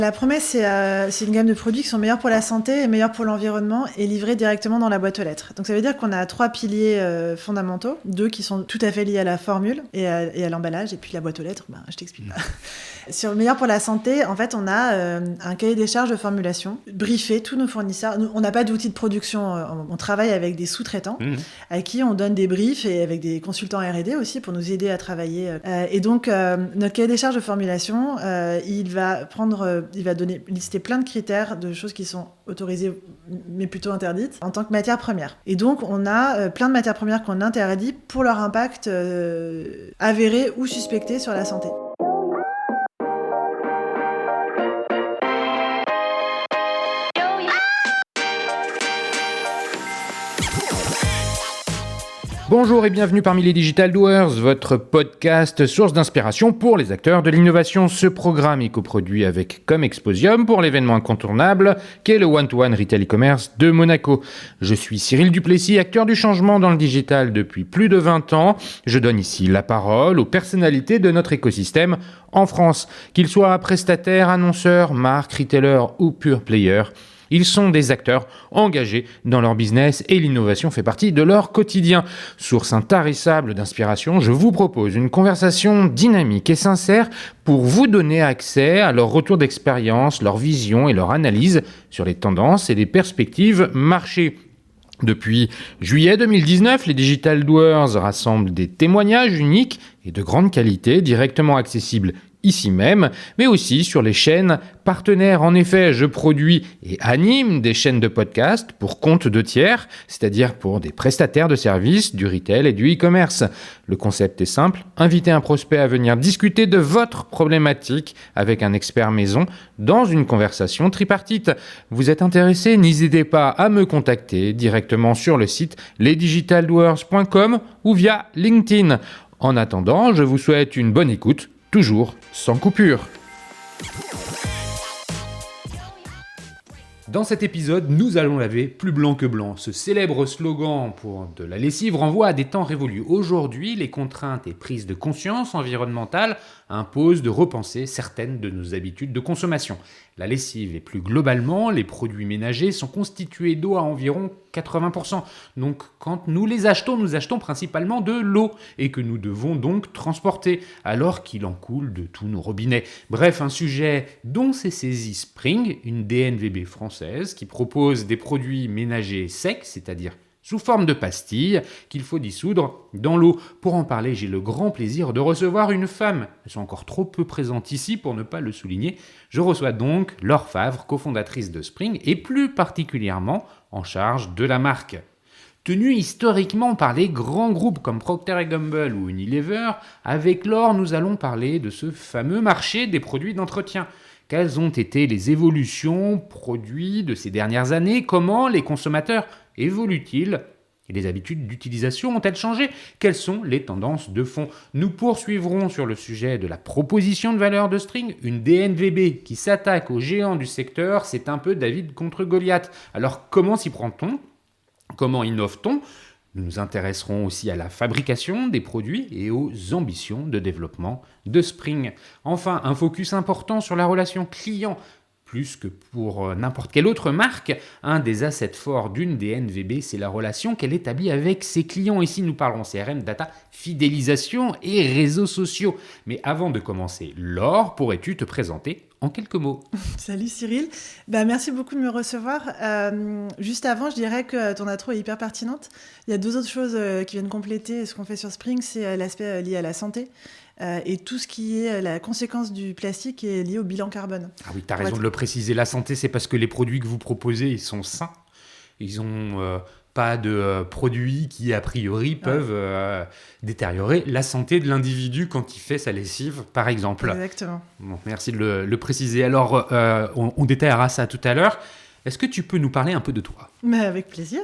La promesse, c'est une gamme de produits qui sont meilleurs pour la santé et meilleurs pour l'environnement et livrés directement dans la boîte aux lettres. Donc ça veut dire qu'on a 3 piliers fondamentaux, 2 qui sont tout à fait liés à la formule et à l'emballage, et puis la boîte aux lettres, je t'explique pas. Sur meilleur pour la santé, en fait, on a un cahier des charges de formulation, briefé tous nos fournisseurs. Nous, on n'a pas d'outils de production, on travaille avec des sous-traitants à qui on donne des briefs et avec des consultants R&D aussi pour nous aider à travailler. Et donc, notre cahier des charges de formulation, il va lister plein de critères de choses qui sont autorisées mais plutôt interdites en tant que matière première. Et donc, on a plein de matières premières qu'on interdit pour leur impact avéré ou suspecté sur la santé. Bonjour et bienvenue parmi les Digital Doers, votre podcast source d'inspiration pour les acteurs de l'innovation. Ce programme est coproduit avec Comexposium pour l'événement incontournable qu'est le One-to-One Retail e-commerce de Monaco. Je suis Cyril Duplessis, acteur du changement dans le digital depuis plus de 20 ans. Je donne ici la parole aux personnalités de notre écosystème en France, qu'ils soient prestataires, annonceurs, marques, retailers ou pure players. Ils sont des acteurs engagés dans leur business et l'innovation fait partie de leur quotidien. Source intarissable d'inspiration, je vous propose une conversation dynamique et sincère pour vous donner accès à leur retour d'expérience, leur vision et leur analyse sur les tendances et les perspectives marché. Depuis juillet 2019, les Digital Doers rassemblent des témoignages uniques et de grande qualité directement accessibles ici même, mais aussi sur les chaînes partenaires. En effet, je produis et anime des chaînes de podcast pour compte de tiers, c'est-à-dire pour des prestataires de services, du retail et du e-commerce. Le concept est simple, inviter un prospect à venir discuter de votre problématique avec un expert maison dans une conversation tripartite. Vous êtes intéressé? N'hésitez pas à me contacter directement sur le site lesdigitaldoers.com ou via LinkedIn. En attendant, je vous souhaite une bonne écoute, toujours sans coupure. Dans cet épisode, nous allons laver plus blanc que blanc. Ce célèbre slogan pour de la lessive renvoie à des temps révolus. Aujourd'hui, les contraintes et prises de conscience environnementale imposent de repenser certaines de nos habitudes de consommation. La lessive et plus globalement, les produits ménagers sont constitués d'eau à environ 80%. Donc quand nous les achetons, nous achetons principalement de l'eau et que nous devons donc transporter alors qu'il en coule de tous nos robinets. Bref, un sujet dont s'est saisi Spring, une DNVB française qui propose des produits ménagers secs, c'est-à-dire sous forme de pastilles qu'il faut dissoudre dans l'eau. Pour en parler, j'ai le grand plaisir de recevoir une femme. Elles sont encore trop peu présentes ici pour ne pas le souligner. Je reçois donc Laure Favre, cofondatrice de Spring et plus particulièrement en charge de la marque. Tenue historiquement par les grands groupes comme Procter & Gamble ou Unilever, avec Laure, nous allons parler de ce fameux marché des produits d'entretien. Quelles ont été les évolutions produits de ces dernières années? Comment les consommateurs évoluent-ils? Et les habitudes d'utilisation ont-elles changé? Quelles sont les tendances de fond? Nous poursuivrons sur le sujet de la proposition de valeur de Spring. Une DNVB qui s'attaque aux géants du secteur, c'est un peu David contre Goliath. Alors comment s'y prend-on? Comment innove-t-on? Nous nous intéresserons aussi à la fabrication des produits et aux ambitions de développement de Spring. Enfin, un focus important sur la relation client. Plus que pour n'importe quelle autre marque, un des assets forts d'une DNVB, c'est la relation qu'elle établit avec ses clients. Ici, nous parlons CRM, data, fidélisation et réseaux sociaux. Mais avant de commencer, Laure, pourrais-tu te présenter en quelques mots? Salut Cyril, merci beaucoup de me recevoir. Juste avant, je dirais que ton intro est hyper pertinente. Il y a 2 autres choses qui viennent compléter ce qu'on fait sur Spring, c'est l'aspect lié à la santé. Et tout ce qui est la conséquence du plastique est lié au bilan carbone. Ah oui, tu as raison de le préciser. La santé, c'est parce que les produits que vous proposez, ils sont sains. Ils n'ont pas de produits qui, a priori, peuvent détériorer la santé de l'individu quand il fait sa lessive, par exemple. Exactement. Bon, merci de le préciser. Alors, on détaillera ça tout à l'heure. Est-ce que tu peux nous parler un peu de toi? Avec plaisir.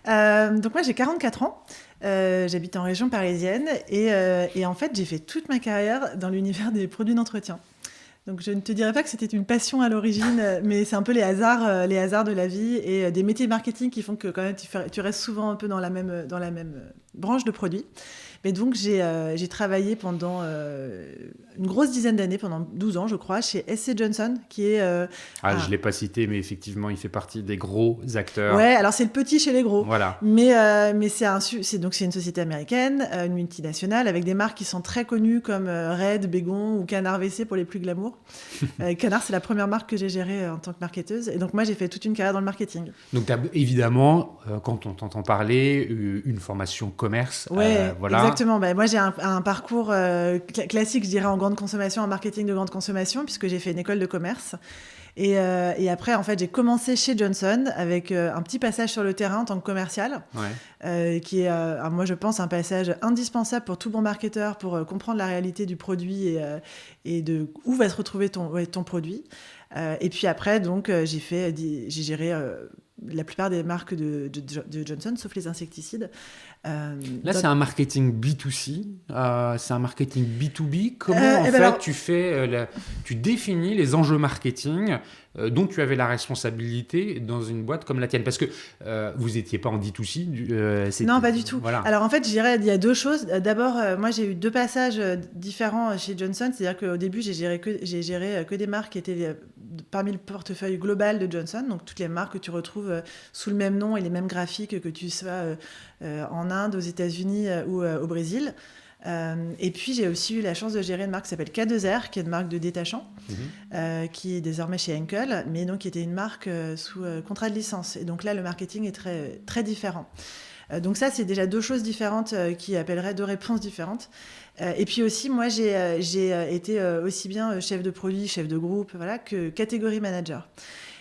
Donc moi, j'ai 44 ans. J'habite en région parisienne et en fait, j'ai fait toute ma carrière dans l'univers des produits d'entretien. Donc, je ne te dirais pas que c'était une passion à l'origine, mais c'est un peu les hasards de la vie et des métiers de marketing qui font que quand même tu restes souvent un peu dans la même branche de produits. Mais donc, j'ai travaillé pendant une grosse dizaine d'années, pendant 12 ans, je crois, chez SC Johnson, qui est... Je ne l'ai pas cité, mais effectivement, il fait partie des gros acteurs. Ouais, alors c'est le petit chez les gros. Voilà. Mais c'est une société américaine, une multinationale, avec des marques qui sont très connues comme Red, Bégon ou Canard WC pour les plus glamour. Canard, c'est la première marque que j'ai gérée en tant que marketeuse. Et donc moi, j'ai fait toute une carrière dans le marketing. Donc, tu as évidemment, quand on t'entend parler, une formation commerce. Ouais, voilà. exactement. Moi, j'ai un parcours classique, je dirais, en grande consommation, en marketing de grande consommation, puisque j'ai fait une école de commerce. Et après, en fait, j'ai commencé chez Johnson avec un petit passage sur le terrain en tant que commercial, qui est, moi, je pense, un passage indispensable pour tout bon marketeur pour comprendre la réalité du produit et de où va se retrouver ton produit. Et puis après, donc, j'ai géré la plupart des marques de Johnson, sauf les insecticides. Là, c'est un marketing B2C, c'est un marketing B2B. Comment, tu définis les enjeux marketing dont tu avais la responsabilité dans une boîte comme la tienne? Parce que vous n'étiez pas en D2C. Non, pas du tout. Voilà. Alors, en fait, je dirais il y a deux choses. D'abord, moi, j'ai eu deux passages différents chez Johnson. C'est-à-dire qu'au début, j'ai géré que des marques qui étaient parmi le portefeuille global de Johnson. Donc, toutes les marques que tu retrouves sous le même nom et les mêmes graphiques, que tu sois en Inde, aux États-Unis ou au Brésil. Et puis, j'ai aussi eu la chance de gérer une marque qui s'appelle K2R, qui est une marque de détachant, qui est désormais chez Henkel, mais donc qui était une marque sous contrat de licence. Et donc là, le marketing est très, très différent. Donc ça, c'est déjà deux choses différentes qui appelleraient deux réponses différentes. Et puis aussi, moi, j'ai été aussi bien chef de produit, chef de groupe, voilà, que catégorie manager.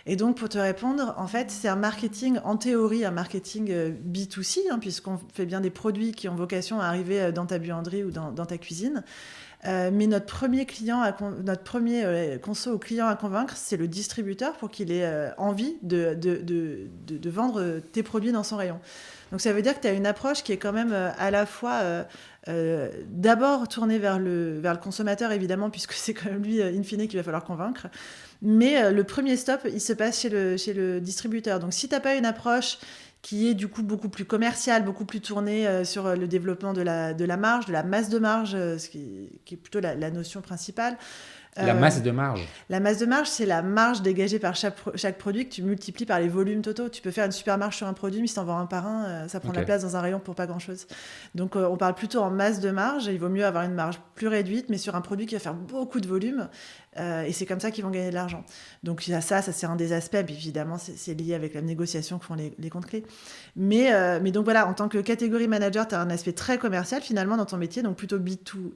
Et donc, pour te répondre, en fait, c'est un marketing, en théorie, un marketing B2C, puisqu'on fait bien des produits qui ont vocation à arriver dans ta buanderie ou dans ta cuisine. Mais notre premier conso au client à convaincre, c'est le distributeur pour qu'il ait envie de vendre tes produits dans son rayon. Donc, ça veut dire que tu as une approche qui est quand même à la fois d'abord tournée vers le consommateur, évidemment, puisque c'est quand même lui, in fine, qu'il va falloir convaincre. Mais le premier stop, il se passe chez le distributeur. Donc, si tu n'as pas une approche qui est du coup beaucoup plus commerciale, beaucoup plus tournée sur le développement de la marge, de la masse de marge, ce qui est plutôt la notion principale. La masse de marge. La masse de marge, c'est la marge dégagée par chaque produit que tu multiplies par les volumes totaux. Tu peux faire une super marge sur un produit, mais si tu en vends un par un, ça prend de la place dans un rayon pour pas grand-chose. Donc, on parle plutôt en masse de marge. Il vaut mieux avoir une marge plus réduite, mais sur un produit qui va faire beaucoup de volume. Et c'est comme ça qu'ils vont gagner de l'argent. Donc, ça c'est un des aspects. Puis, évidemment, c'est lié avec la négociation que font les comptes clés. Mais donc, voilà, en tant que catégorie manager, tu as un aspect très commercial, finalement, dans ton métier, donc plutôt B2B.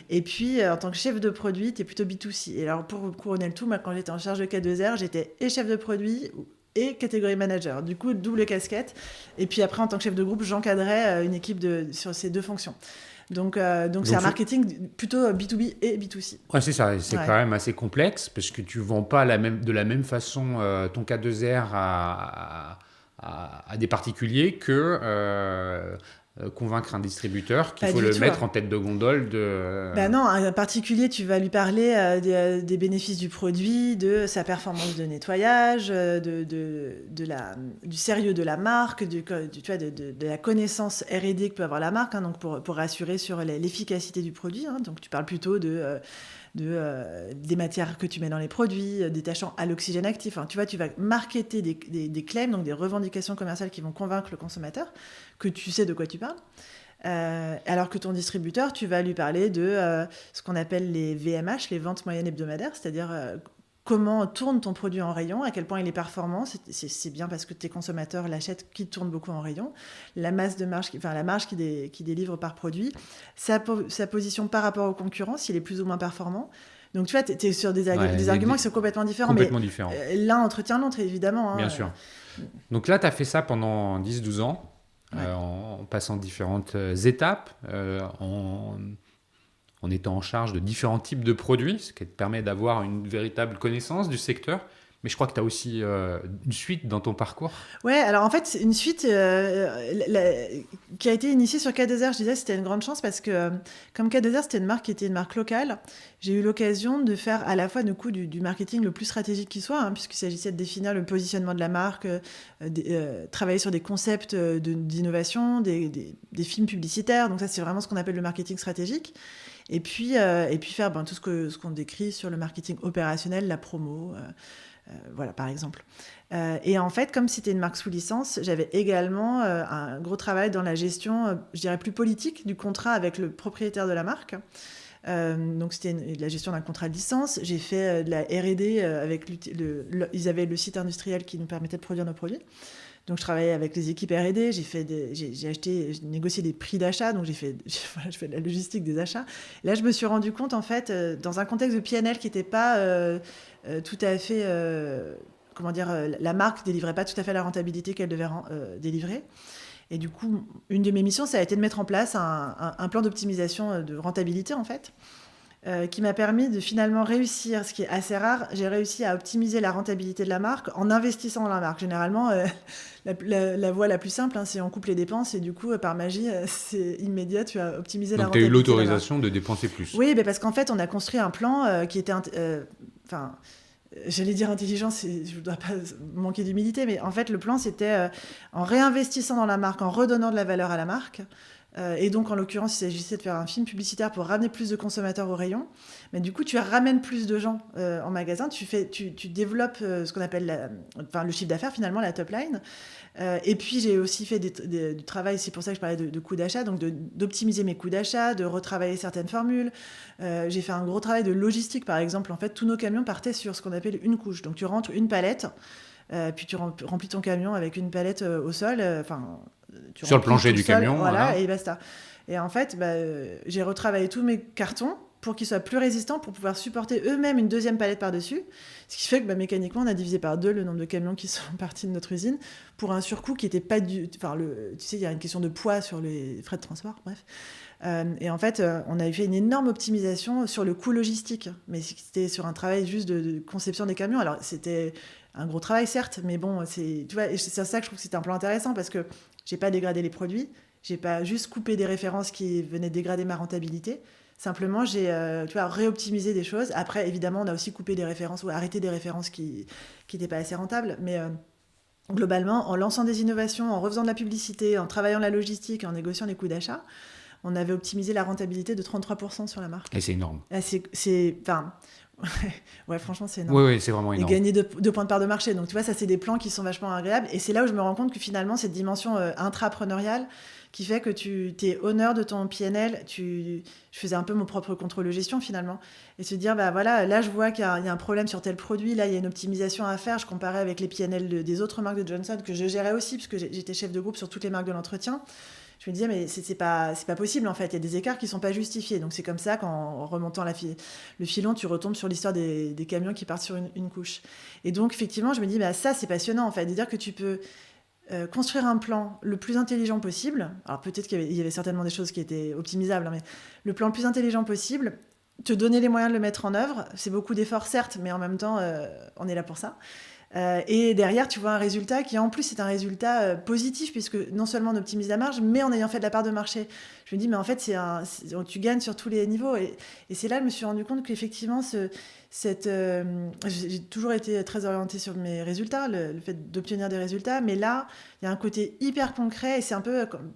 Et puis en tant que chef de produit, tu es plutôt B2C. Et alors pour couronner le tout, moi quand j'étais en charge de K2R, j'étais et chef de produit et catégorie manager. Du coup, double casquette. Et puis après, en tant que chef de groupe, j'encadrais une équipe sur ces deux fonctions. Donc c'est un marketing plutôt B2B et B2C. Ouais, c'est ça. C'est quand même assez complexe parce que tu ne vends pas de la même façon ton K2R à des particuliers que... convaincre un distributeur qu'il faut le mettre en tête de gondole non, un particulier, tu vas lui parler des bénéfices du produit, de sa performance de nettoyage, du sérieux de la marque, de la connaissance R&D que peut avoir la marque, donc pour rassurer sur l'efficacité du produit. Donc tu parles plutôt des matières que tu mets dans les produits, détachant à l'oxygène actif. Tu vas marketer des claims, donc des revendications commerciales qui vont convaincre le consommateur que tu sais de quoi tu parles. Alors que ton distributeur, tu vas lui parler de ce qu'on appelle les VMH, les ventes moyennes hebdomadaires, c'est-à-dire comment tourne ton produit en rayon, à quel point il est performant. C'est bien parce que tes consommateurs l'achètent qui tourne beaucoup en rayon. La masse de marge, la marge qui délivre par produit, sa position par rapport aux concurrents, s'il est plus ou moins performant. Donc tu vois, tu es sur des arguments qui sont complètement différents. Différents. L'un entretient l'autre, évidemment. Bien sûr. Donc là, tu as fait ça pendant 10-12 ans. En passant différentes étapes, en étant en charge de différents types de produits, ce qui te permet d'avoir une véritable connaissance du secteur. Mais je crois que tu as aussi une suite dans ton parcours. Ouais, alors en fait, c'est une suite qui a été initiée sur K2R. Je disais que c'était une grande chance parce que comme K2R, c'était une marque qui était une marque locale, j'ai eu l'occasion de faire à la fois du marketing le plus stratégique qui soit, puisqu'il s'agissait de définir le positionnement de la marque, travailler sur des concepts d'innovation, des films publicitaires. Donc ça, c'est vraiment ce qu'on appelle le marketing stratégique. Et puis faire tout ce qu'on décrit sur le marketing opérationnel, la promo, voilà, par exemple. Et en fait, comme c'était une marque sous licence, j'avais également un gros travail dans la gestion, je dirais plus politique, du contrat avec le propriétaire de la marque. Donc c'était la gestion d'un contrat de licence. J'ai fait de la R&D avec ils avaient le site industriel qui nous permettait de produire nos produits. Donc je travaillais avec les équipes R&D, j'ai négocié des prix d'achat, donc je fais de la logistique des achats. Et là, je me suis rendu compte, en fait, dans un contexte de PNL qui n'était pas tout à fait... la marque ne délivrait pas tout à fait la rentabilité qu'elle devait délivrer. Et du coup, une de mes missions, ça a été de mettre en place un plan d'optimisation de rentabilité, en fait, qui m'a permis de finalement réussir, ce qui est assez rare, j'ai réussi à optimiser la rentabilité de la marque en investissant dans la marque. Généralement, la voie la plus simple, c'est on coupe les dépenses et du coup, par magie, c'est immédiat, tu as optimisé la rentabilité. Donc, tu as eu l'autorisation de dépenser plus. Oui, parce qu'en fait, on a construit un plan qui était... j'allais dire intelligent, je ne dois pas manquer d'humilité, mais en fait, le plan, c'était en réinvestissant dans la marque, en redonnant de la valeur à la marque. Et donc, en l'occurrence, il s'agissait de faire un film publicitaire pour ramener plus de consommateurs au rayon. Mais du coup, tu ramènes plus de gens en magasin. Tu développes ce qu'on appelle le chiffre d'affaires, finalement, la top line. Et puis, j'ai aussi fait du travail, c'est pour ça que je parlais de coûts d'achat, donc d'optimiser mes coûts d'achat, de retravailler certaines formules. J'ai fait un gros travail de logistique, par exemple. En fait, tous nos camions partaient sur ce qu'on appelle une couche. Donc, tu rentres une palette, puis tu remplis ton camion avec une palette au sol, sur le plancher du camion. Voilà, et basta. Et en fait, j'ai retravaillé tous mes cartons pour qu'ils soient plus résistants, pour pouvoir supporter eux-mêmes une deuxième palette par-dessus. Ce qui fait que mécaniquement, on a divisé par 2 le nombre de camions qui sont partis de notre usine pour un surcoût qui n'était pas du... tu sais, il y a une question de poids sur les frais de transport, bref. Et en fait, on avait fait une énorme optimisation sur le coût logistique. Mais c'était sur un travail juste de conception des camions. Alors, c'était un gros travail, certes, mais bon, tu vois, et c'est ça que je trouve que c'était un plan intéressant parce que j'ai pas dégradé les produits, j'ai pas juste coupé des références qui venaient dégrader ma rentabilité. Simplement, j'ai réoptimisé des choses. Après, évidemment, on a aussi coupé des références ou arrêté des références qui n'étaient pas assez rentables. Mais globalement, en lançant des innovations, en refaisant de la publicité, en travaillant la logistique, en négociant les coûts d'achat, on avait optimisé la rentabilité de 33% sur la marque. Et c'est énorme. Ouais, franchement, c'est énorme. Oui, c'est vraiment énorme. Et gagner 2 points de part de marché. Donc, tu vois, ça, c'est des plans qui sont vachement agréables. Et c'est là où je me rends compte que finalement, cette dimension intrapreneuriale qui fait que tu es honneur de ton PNL. Je faisais un peu mon propre contrôle de gestion, finalement. Et se dire, voilà, là, je vois qu'il y a un problème sur tel produit. Là, il y a une optimisation à faire. Je comparais avec les PNL des autres marques de Johnson que je gérais aussi, puisque j'étais chef de groupe sur toutes les marques de l'entretien. Je me disais, mais c'est pas possible, en fait. Il y a des écarts qui ne sont pas justifiés. Donc, c'est comme ça qu'en remontant le filon, tu retombes sur l'histoire des camions qui partent sur une couche. Et donc, effectivement, je me dis, ça, c'est passionnant, en fait, de dire que tu peux construire un plan le plus intelligent possible. Alors, peut-être qu'il y avait certainement des choses qui étaient optimisables, hein, mais le plan le plus intelligent possible, te donner les moyens de le mettre en œuvre. C'est beaucoup d'efforts, certes, mais en même temps, on est là pour ça. Et derrière, tu vois un résultat qui, en plus, est un résultat positif, puisque non seulement on optimise la marge, mais en ayant fait de la part de marché. Je me dis, mais en fait, tu gagnes sur tous les niveaux. Et c'est là que je me suis rendu compte qu'effectivement, j'ai toujours été très orientée sur mes résultats, le fait d'obtenir des résultats. Mais là, il y a un côté hyper concret, et c'est un peu comme...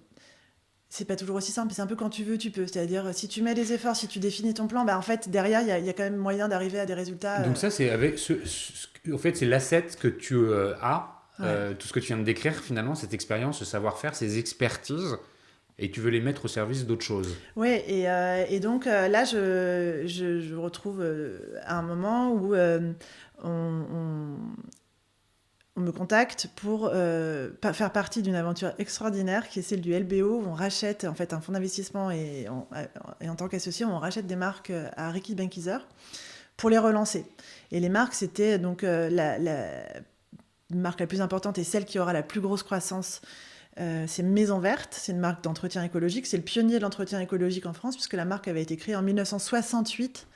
C'est pas toujours aussi simple, c'est un peu quand tu veux, tu peux. C'est-à-dire, si tu mets des efforts, si tu définis ton plan, en fait, derrière, il y a quand même moyen d'arriver à des résultats. Donc ça, c'est avec en fait, c'est l'asset que tu as, tout ce que tu viens de décrire, finalement, cette expérience, ce savoir-faire, ces expertises, et tu veux les mettre au service d'autres choses. Oui, et donc là, je retrouve à un moment où on me contacte pour faire partie d'une aventure extraordinaire qui est celle du LBO, où on rachète en fait un fonds d'investissement et en tant qu'associé, on rachète des marques à Reckitt Benckiser pour les relancer. Et les marques, c'était donc la marque la plus importante et celle qui aura la plus grosse croissance. C'est Maison Verte, c'est une marque d'entretien écologique, c'est le pionnier de l'entretien écologique en France, puisque la marque avait été créée en 1968.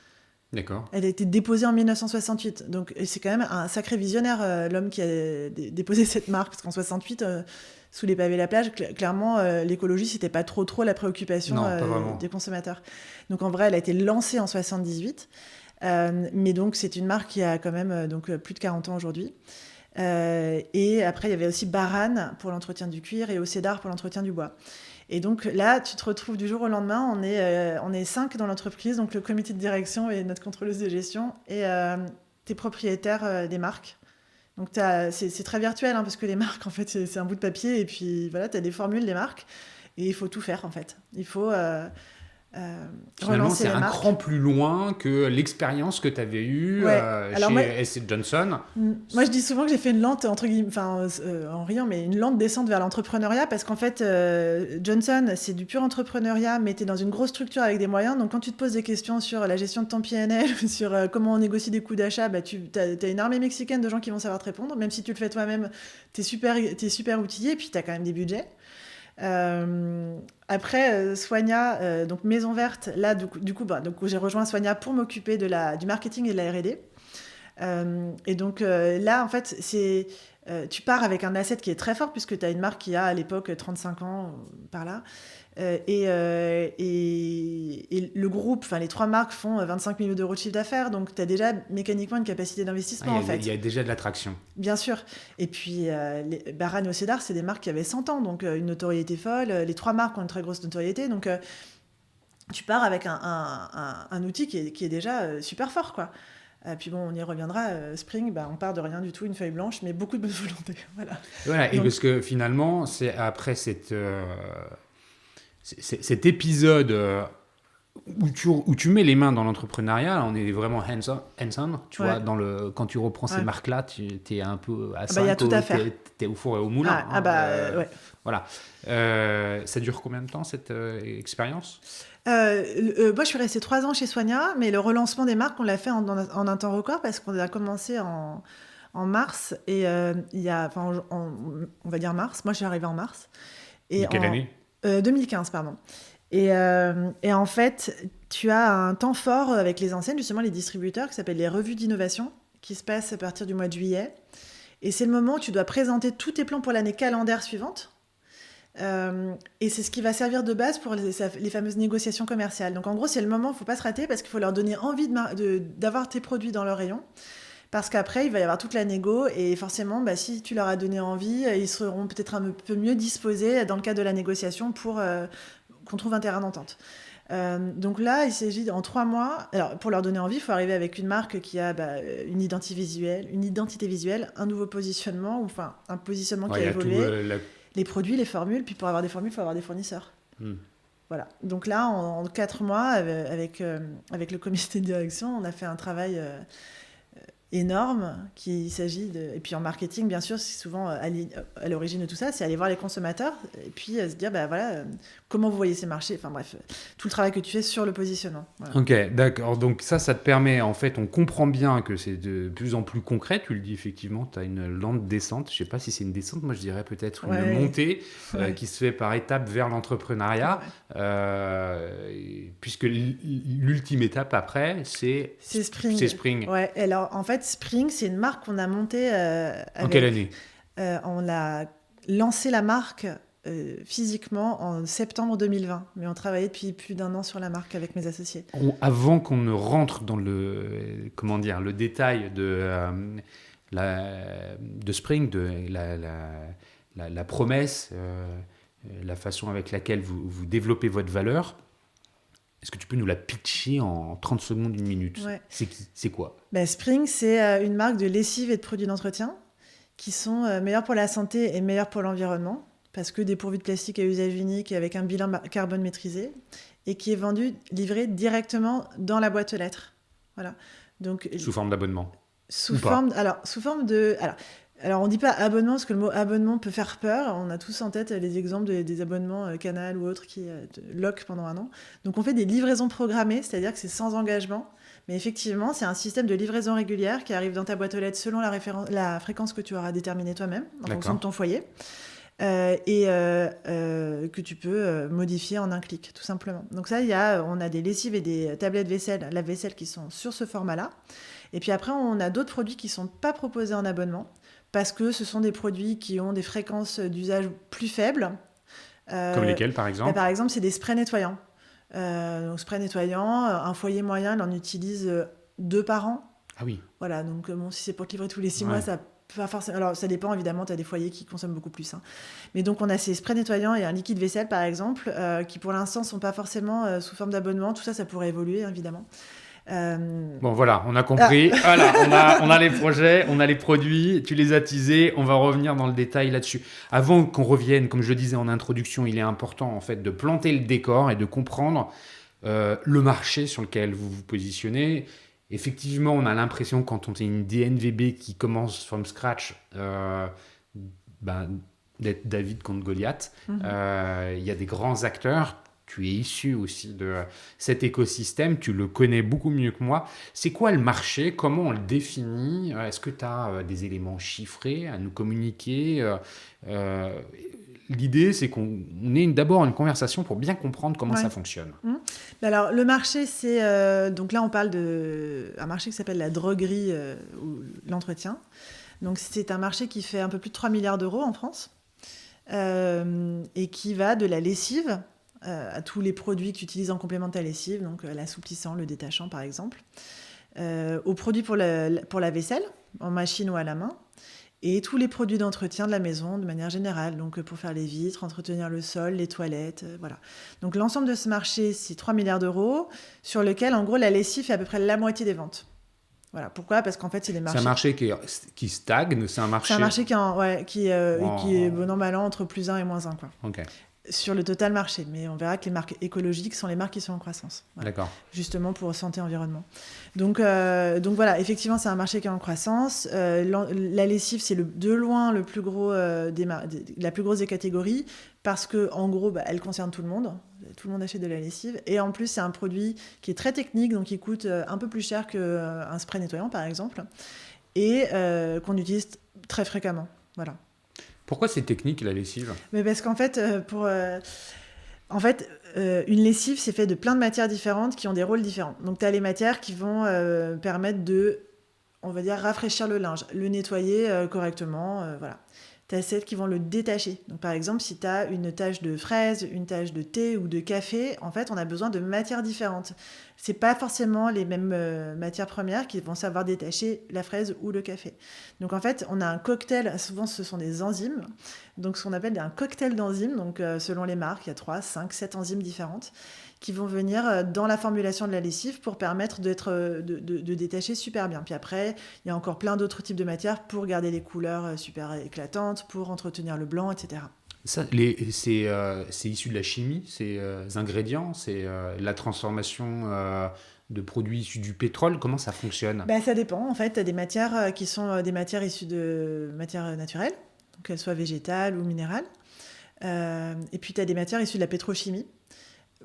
D'accord. Elle a été déposée en 1968. Donc, c'est quand même un sacré visionnaire, l'homme qui a déposé cette marque. Parce qu'en 68, sous les pavés de la plage, clairement, l'écologie, c'était pas trop la préoccupation des consommateurs. Donc, en vrai, elle a été lancée en 78. Mais donc, c'est une marque qui a quand même plus de 40 ans aujourd'hui. Et après, il y avait aussi Baran pour l'entretien du cuir et Océdar pour l'entretien du bois. Et donc là, tu te retrouves du jour au lendemain, on est 5 dans l'entreprise, donc le comité de direction et notre contrôleuse de gestion, et t'es propriétaire des marques. Donc c'est très virtuel, hein, parce que les marques, en fait, c'est un bout de papier, et puis voilà, t'as des formules des marques, et il faut tout faire, en fait. Il faut Finalement, relancer c'est les un marques. cran plus loin que l'expérience que tu avais eue Ouais. Alors chez moi- S. Johnson. Moi, je dis souvent que j'ai fait une lente, entre guillemets, enfin, en riant, mais une lente descente vers l'entrepreneuriat, parce qu'en fait, Johnson, c'est du pur entrepreneuriat, mais tu es dans une grosse structure avec des moyens. Donc, quand tu te poses des questions sur la gestion de ton PNL, sur comment on négocie des coûts d'achat, bah, tu as une armée mexicaine de gens qui vont savoir te répondre. Même si tu le fais toi-même, t'es super outillé, et puis tu as quand même des budgets. Après, Soigna, donc Maison Verte, là, du coup, donc, j'ai rejoint Soigna pour m'occuper du marketing et de la R&D. Et donc là, en fait, tu pars avec un asset qui est très fort, puisque tu as une marque qui a à l'époque 35 ans, par là. Et le groupe, enfin les 3 marques font 25 millions d'euros de chiffre d'affaires, donc tu as déjà mécaniquement une capacité d'investissement, en fait. Il y a déjà de l'attraction. Bien sûr. Et puis, Baran et Océdar, c'est des marques qui avaient 100 ans, donc une notoriété folle. Les 3 marques ont une très grosse notoriété, donc tu pars avec un outil qui est déjà super fort, quoi. Puis bon, on y reviendra. Spring, on part de rien du tout, une feuille blanche, mais beaucoup de bonne volonté. Voilà. Voilà, et Donc, parce que finalement, c'est après cet épisode où tu mets les mains dans l'entrepreneuriat, on est vraiment hands-on, tu Ouais. vois, quand tu reprends ces Ouais. marques-là, tu es un peu à il y a 5, tout à faire. tu es au four et au moulin. Ouais. Voilà. Ça dure combien de temps, cette expérience? Moi, je suis restée 3 ans chez Soigna, mais le relancement des marques, on l'a fait en un temps record, parce qu'on a commencé en mars, et on va dire mars. Moi, je suis arrivée en mars. De quelle année? 2015, pardon. Et en fait, tu as un temps fort avec les enseignes, justement les distributeurs, qui s'appellent les revues d'innovation, qui se passent à partir du mois de juillet. Et c'est le moment où tu dois présenter tous tes plans pour l'année calendaire suivante. Et c'est ce qui va servir de base pour les fameuses négociations commerciales. Donc en gros, c'est le moment où il ne faut pas se rater, parce qu'il faut leur donner envie d'avoir tes produits dans leur rayon. Parce qu'après, il va y avoir toute la négo, et forcément, si tu leur as donné envie, ils seront peut-être un peu mieux disposés dans le cadre de la négociation pour qu'on trouve un terrain d'entente. Donc là, il s'agit en 3 mois. Alors, pour leur donner envie, il faut arriver avec une marque qui a une identité visuelle, un nouveau positionnement, enfin un positionnement qui a évolué, les produits, les formules. Puis pour avoir des formules, il faut avoir des fournisseurs. Voilà. Donc là, en 4 mois, avec le comité de direction, on a fait un travail énorme qu'il s'agit de... Et puis en marketing, bien sûr, c'est souvent à l'origine de tout ça, c'est aller voir les consommateurs et puis se dire, comment vous voyez ces marchés, enfin bref, tout le travail que tu fais sur le positionnement. Voilà. Ok, d'accord. Donc ça te permet, en fait, on comprend bien que c'est de plus en plus concret. Tu le dis effectivement, tu as une lente descente. Je sais pas si c'est une descente, moi je dirais peut-être une montée qui se fait par étapes vers l'entrepreneuriat, puisque l'ultime étape après, c'est Spring. Ouais, alors en fait, Spring, c'est une marque qu'on a montée En quelle année? On a lancé la marque physiquement en septembre 2020, mais on travaillait depuis plus d'1 an sur la marque avec mes associés. Avant qu'on ne rentre dans le détail de Spring, de la promesse, la façon avec laquelle vous développez votre valeur, est-ce que tu peux nous la pitcher en 30 secondes, 1 minute? Ouais. C'est quoi? Spring, c'est une marque de lessive et de produits d'entretien qui sont meilleurs pour la santé et meilleurs pour l'environnement, parce que dépourvus de plastique à usage unique et avec un bilan carbone maîtrisé, et qui est livré directement dans la boîte aux lettres. Voilà. Donc, sous forme d'abonnement? Sous forme de... Alors, on ne dit pas abonnement, parce que le mot abonnement peut faire peur. On a tous en tête les exemples des abonnements Canal ou autres qui te loquent pendant 1 an. Donc, on fait des livraisons programmées, c'est-à-dire que c'est sans engagement. Mais effectivement, c'est un système de livraison régulière qui arrive dans ta boîte aux lettres selon la fréquence que tu auras déterminée toi-même, en fonction de ton foyer, et que tu peux modifier en un clic, tout simplement. Donc ça, on a des lessives et des tablettes vaisselle, lave-vaisselle qui sont sur ce format-là. Et puis après, on a d'autres produits qui ne sont pas proposés en abonnement, parce que ce sont des produits qui ont des fréquences d'usage plus faibles. Comme lesquels, par exemple? Par exemple, c'est des sprays nettoyants. Donc, spray nettoyant, un foyer moyen, il en utilise 2 par an. Ah oui. Voilà, donc bon, si c'est pour te livrer tous les 6 mois, Ouais. ça pas forcément. Alors, ça dépend, évidemment, tu as des foyers qui consomment beaucoup plus, hein. Mais donc, on a ces sprays nettoyants et un liquide vaisselle, par exemple, qui pour l'instant sont pas forcément sous forme d'abonnement. Tout ça, ça pourrait évoluer, évidemment. Bon, voilà, on a compris. Voilà, on a les projets, on a les produits, tu les as teasés, on va revenir dans le détail là-dessus. Avant qu'on revienne, comme je le disais en introduction, il est important en fait de planter le décor et de comprendre le marché sur lequel vous vous positionnez. Effectivement, on a l'impression quand on est une DNVB qui commence from scratch, ben, d'être David contre Goliath. Il y a des grands acteurs. Tu es issu aussi de cet écosystème, tu le connais beaucoup mieux que moi. C'est quoi le marché? Comment on le définit? Est-ce que tu as des éléments chiffrés à nous communiquer? L'idée, c'est qu'on ait d'abord une conversation pour bien comprendre comment ça fonctionne. Alors, le marché, c'est... donc là, on parle d'un marché qui s'appelle la droguerie ou l'entretien. Donc, c'est un marché qui fait un peu plus de 3 milliards d'euros en France et qui va de la lessive à tous les produits que tu utilises en complément de ta lessive, donc l'assouplissant, le détachant, par exemple, aux produits pour la vaisselle, en machine ou à la main, et tous les produits d'entretien de la maison de manière générale, donc pour faire les vitres, entretenir le sol, les toilettes, voilà. Donc l'ensemble de ce marché, c'est 3 milliards d'euros, sur lequel, en gros, la lessive fait à peu près la moitié des ventes. Voilà. Pourquoi? Parce qu'en fait, c'est des marchés... C'est un marché qui stagne, c'est un marché... C'est un marché qui est bon an, mal an, entre plus 1 et moins 1, quoi. Ok. Sur le total marché, mais on verra que les marques écologiques sont les marques qui sont en croissance. Voilà. D'accord. Justement pour santé et environnement. Donc voilà, effectivement, c'est un marché qui est en croissance. La lessive, c'est de loin le plus gros la plus grosse des catégories parce que en gros, elle concerne tout le monde. Tout le monde achète de la lessive. Et en plus, c'est un produit qui est très technique, donc qui coûte un peu plus cher qu'un spray nettoyant, par exemple, et qu'on utilise très fréquemment. Voilà. Pourquoi c'est technique, la lessive? Mais parce qu'en fait, une lessive, c'est fait de plein de matières différentes qui ont des rôles différents. Donc, tu as les matières qui vont permettre de, on va dire, rafraîchir le linge, le nettoyer correctement, voilà. Tu as celles qui vont le détacher. Donc, par exemple, si tu as une tache de fraise, une tache de thé ou de café, en fait, on a besoin de matières différentes. C'est pas forcément les mêmes matières premières qui vont savoir détacher la fraise ou le café. Donc, en fait, on a un cocktail. Souvent, ce sont des enzymes. Donc, ce qu'on appelle un cocktail d'enzymes. Donc, selon les marques, il y a 3, 5, 7 enzymes différentes qui vont venir dans la formulation de la lessive pour permettre de détacher super bien. Puis après, il y a encore plein d'autres types de matières pour garder les couleurs super éclatantes, pour entretenir le blanc, etc. Ça, c'est issu de la chimie, ces ingrédients, c'est la transformation de produits issus du pétrole. Comment ça fonctionne? Ça dépend. En fait, tu as des matières qui sont des matières issues de matières naturelles, qu'elles soient végétales ou minérales. Et puis, tu as des matières issues de la pétrochimie.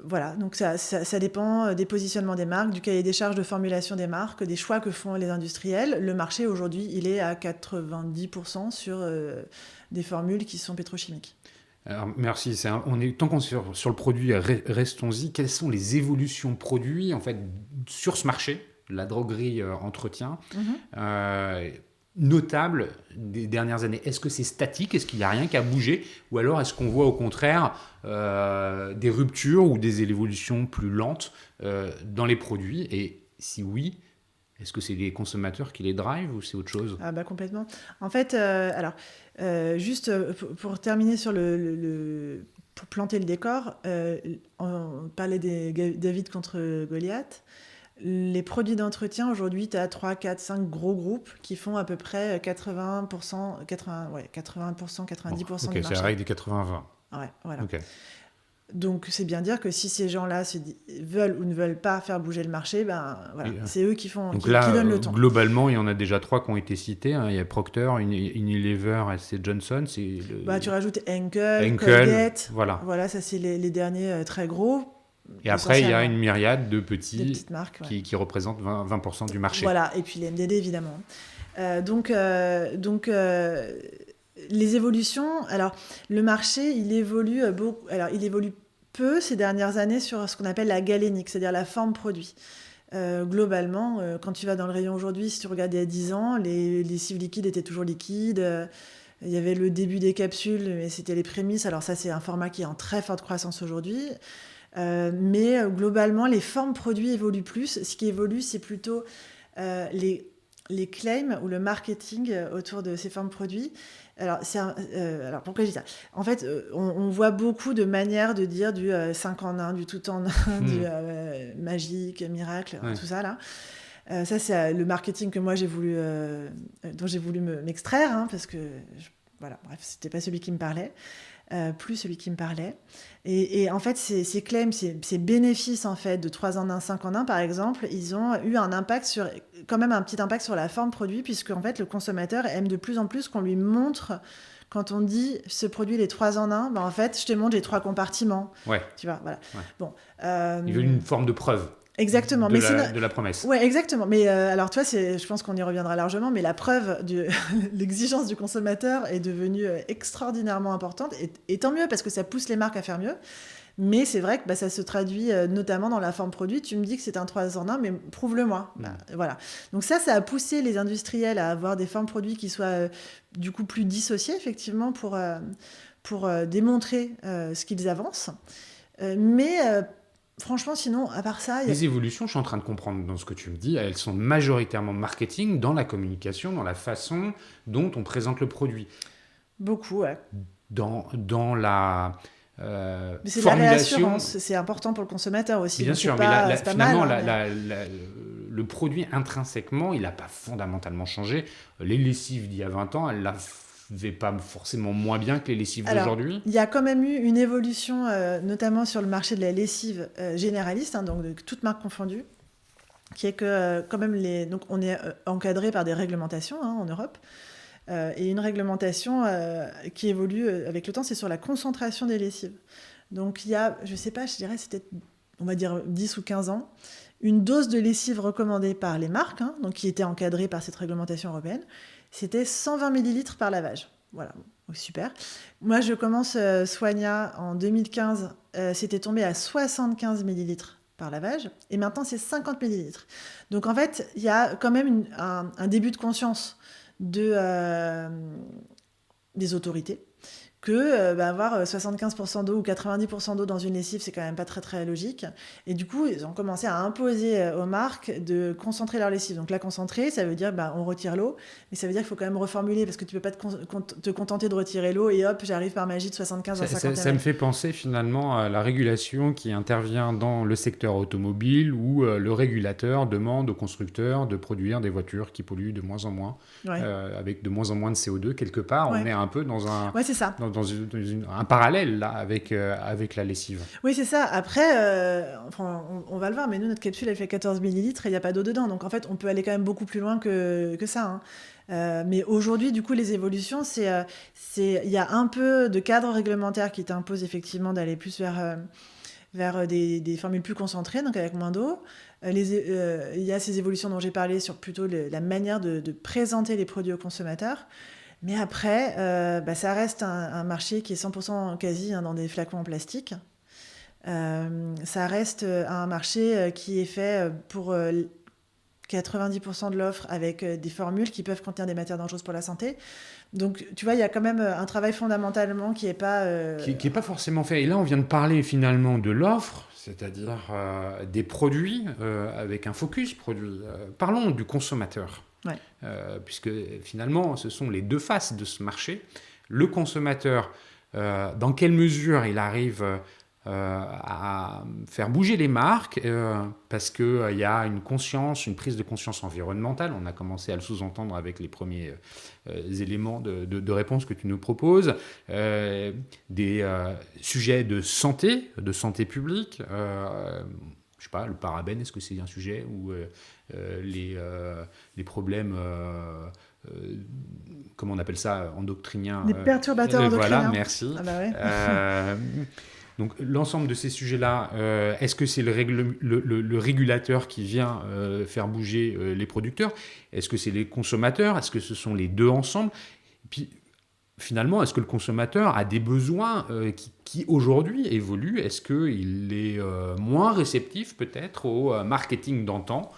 Voilà, donc ça dépend des positionnements des marques, du cahier des charges de formulation des marques, des choix que font les industriels. Le marché, aujourd'hui, il est à 90% sur des formules qui sont pétrochimiques. Alors, merci. Tant qu'on est sur le produit, restons-y. Quelles sont les évolutions produits en fait, sur ce marché, la droguerie entretien, notables des dernières années? Est-ce que c'est statique? Est-ce qu'il n'y a rien qui a bougé? Ou alors est-ce qu'on voit au contraire des ruptures ou des évolutions plus lentes dans les produits? Et si oui, est-ce que c'est les consommateurs qui les drivent ou c'est autre chose? Complètement. En fait, juste pour terminer sur pour planter le décor, on parlait des David contre Goliath. Les produits d'entretien, aujourd'hui, tu as 3, 4, 5 gros groupes qui font à peu près 80%, 90% du marché. C'est la règle des 80-20. Ouais, voilà. Okay. Donc, c'est bien dire que si ces gens-là veulent ou ne veulent pas faire bouger le marché, c'est eux qui donnent le ton. Globalement, il y en a déjà 3 qui ont été cités. Hein. Il y a Procter, Unilever et c'est Johnson. Tu rajoutes Henkel, Colgate. Voilà, ça c'est les derniers très gros. Et après, il y a une myriade de petites marques qui représentent 20% du marché. Voilà, et puis les MDD, évidemment. Les évolutions... Alors, le marché, il évolue beaucoup. Alors, il évolue peu ces dernières années sur ce qu'on appelle la galénique, c'est-à-dire la forme produit. Globalement, quand tu vas dans le rayon aujourd'hui, si tu regardes il y a 10 ans, les lessives liquides étaient toujours liquides. Il y avait le début des capsules, mais c'était les prémices. Alors ça, c'est un format qui est en très forte croissance aujourd'hui. Mais globalement, les formes produits évoluent plus. Ce qui évolue, c'est plutôt les les claims ou le marketing autour de ces formes produits. Alors, alors pourquoi je dis ça? En fait, on voit beaucoup de manières de dire du 5 en 1, du tout en 1, du magique, miracle, tout ça là. Ça, c'est le marketing que moi dont j'ai voulu m'extraire, hein, parce que voilà, bref, c'était pas celui qui me parlait. Plus celui qui me parlait. Et en fait, ces claims, ces bénéfices en fait, de 3 en 1, 5 en 1, par exemple, ils ont eu quand même un petit impact sur la forme produit, puisque en fait, le consommateur aime de plus en plus qu'on lui montre, quand on dit ce produit, les 3 en 1, en fait, je te montre les 3 compartiments. Ouais. Tu vois, voilà. Ouais. Bon, il veut une forme de preuve. Exactement. De la promesse. Ouais, exactement. Mais alors, toi, je pense qu'on y reviendra largement, mais la preuve de l'exigence du consommateur est devenue extraordinairement importante, et tant mieux, parce que ça pousse les marques à faire mieux. Mais c'est vrai que ça se traduit notamment dans la forme produit. Tu me dis que c'est un 3 en 1, mais prouve-le-moi. Voilà. Donc ça a poussé les industriels à avoir des formes produits qui soient du coup plus dissociées, effectivement, pour démontrer ce qu'ils avancent. Franchement, sinon, à part ça... Les évolutions, je suis en train de comprendre dans ce que tu me dis, elles sont majoritairement marketing, dans la communication, dans la façon dont on présente le produit. Beaucoup, ouais. Dans la mais c'est formulation... la réassurance, c'est important pour le consommateur aussi. Bien sûr, mais finalement, mal, le produit intrinsèquement, il n'a pas fondamentalement changé. Les lessives d'il y a 20 ans, elles n'avaient pas forcément moins bien que les lessives d'aujourd'hui. Il y a quand même eu une évolution, notamment sur le marché de la lessive généraliste, hein, donc de toutes marques confondues, qui est que quand même donc on est encadré par des réglementations en Europe. Et une réglementation qui évolue avec le temps, c'est sur la concentration des lessives. Donc il y a, je sais pas, je dirais c'était, on va dire 10 ou 15 ans, une dose de lessive recommandée par les marques, donc qui était encadrée par cette réglementation européenne, c'était 120 millilitres par lavage. Voilà, donc super. Moi, je commence Soigna en 2015, c'était tombé à 75 millilitres par lavage, et maintenant c'est 50 millilitres. Donc en fait, il y a quand même un début de conscience des autorités, que avoir 75% d'eau ou 90% d'eau dans une lessive, c'est quand même pas très très logique. Et du coup, ils ont commencé à imposer aux marques de concentrer leur lessive. Donc la concentrer, ça veut dire on retire l'eau, mais ça veut dire qu'il faut quand même reformuler, parce que tu peux pas te contenter de retirer l'eau et hop, j'arrive par magie de 75 à 50. Ça me fait penser finalement à la régulation qui intervient dans le secteur automobile, où le régulateur demande aux constructeurs de produire des voitures qui polluent de moins en moins, avec de moins en moins de CO2. Quelque part, on est un peu dans un... Ouais, c'est ça. Dans un parallèle là avec la lessive. Oui, c'est ça. Après, on va le voir, mais nous, notre capsule, elle fait 14 millilitres et il n'y a pas d'eau dedans. Donc, en fait, on peut aller quand même beaucoup plus loin que ça. Mais aujourd'hui, du coup, les évolutions, il y a un peu de cadre réglementaire qui t'impose effectivement d'aller plus vers des formules plus concentrées, donc avec moins d'eau. Il y a ces évolutions dont j'ai parlé sur plutôt la manière de présenter les produits aux consommateurs. Mais après, ça reste un marché qui est 100% quasi dans des flacons en plastique. Ça reste un marché qui est fait pour 90% de l'offre avec des formules qui peuvent contenir des matières dangereuses pour la santé. Donc, tu vois, il y a quand même un travail fondamentalement qui n'est pas... Qui n'est pas forcément fait. Et là, on vient de parler finalement de l'offre, c'est-à-dire des produits avec un focus produit. Parlons du consommateur. Ouais. Puisque finalement, ce sont les deux faces de ce marché. Le consommateur, dans quelle mesure il arrive à faire bouger les marques, parce qu'il y a une prise de conscience environnementale. On a commencé à le sous-entendre avec les premiers éléments de réponse que tu nous proposes. Des sujets de santé publique. Je sais pas, le parabène, est-ce que c'est un sujet où les problèmes, comment on appelle ça, endocriniens, les perturbateurs endocriniens. Voilà, merci. Ah bah ouais. Donc l'ensemble de ces sujets-là, est-ce que c'est le régulateur qui vient faire bouger les producteurs? Est-ce que c'est les consommateurs? Est-ce que ce sont les deux ensemble? Et puis finalement, est-ce que le consommateur a des besoins qui aujourd'hui évoluent? Est-ce qu'il est moins réceptif peut-être au marketing d'antan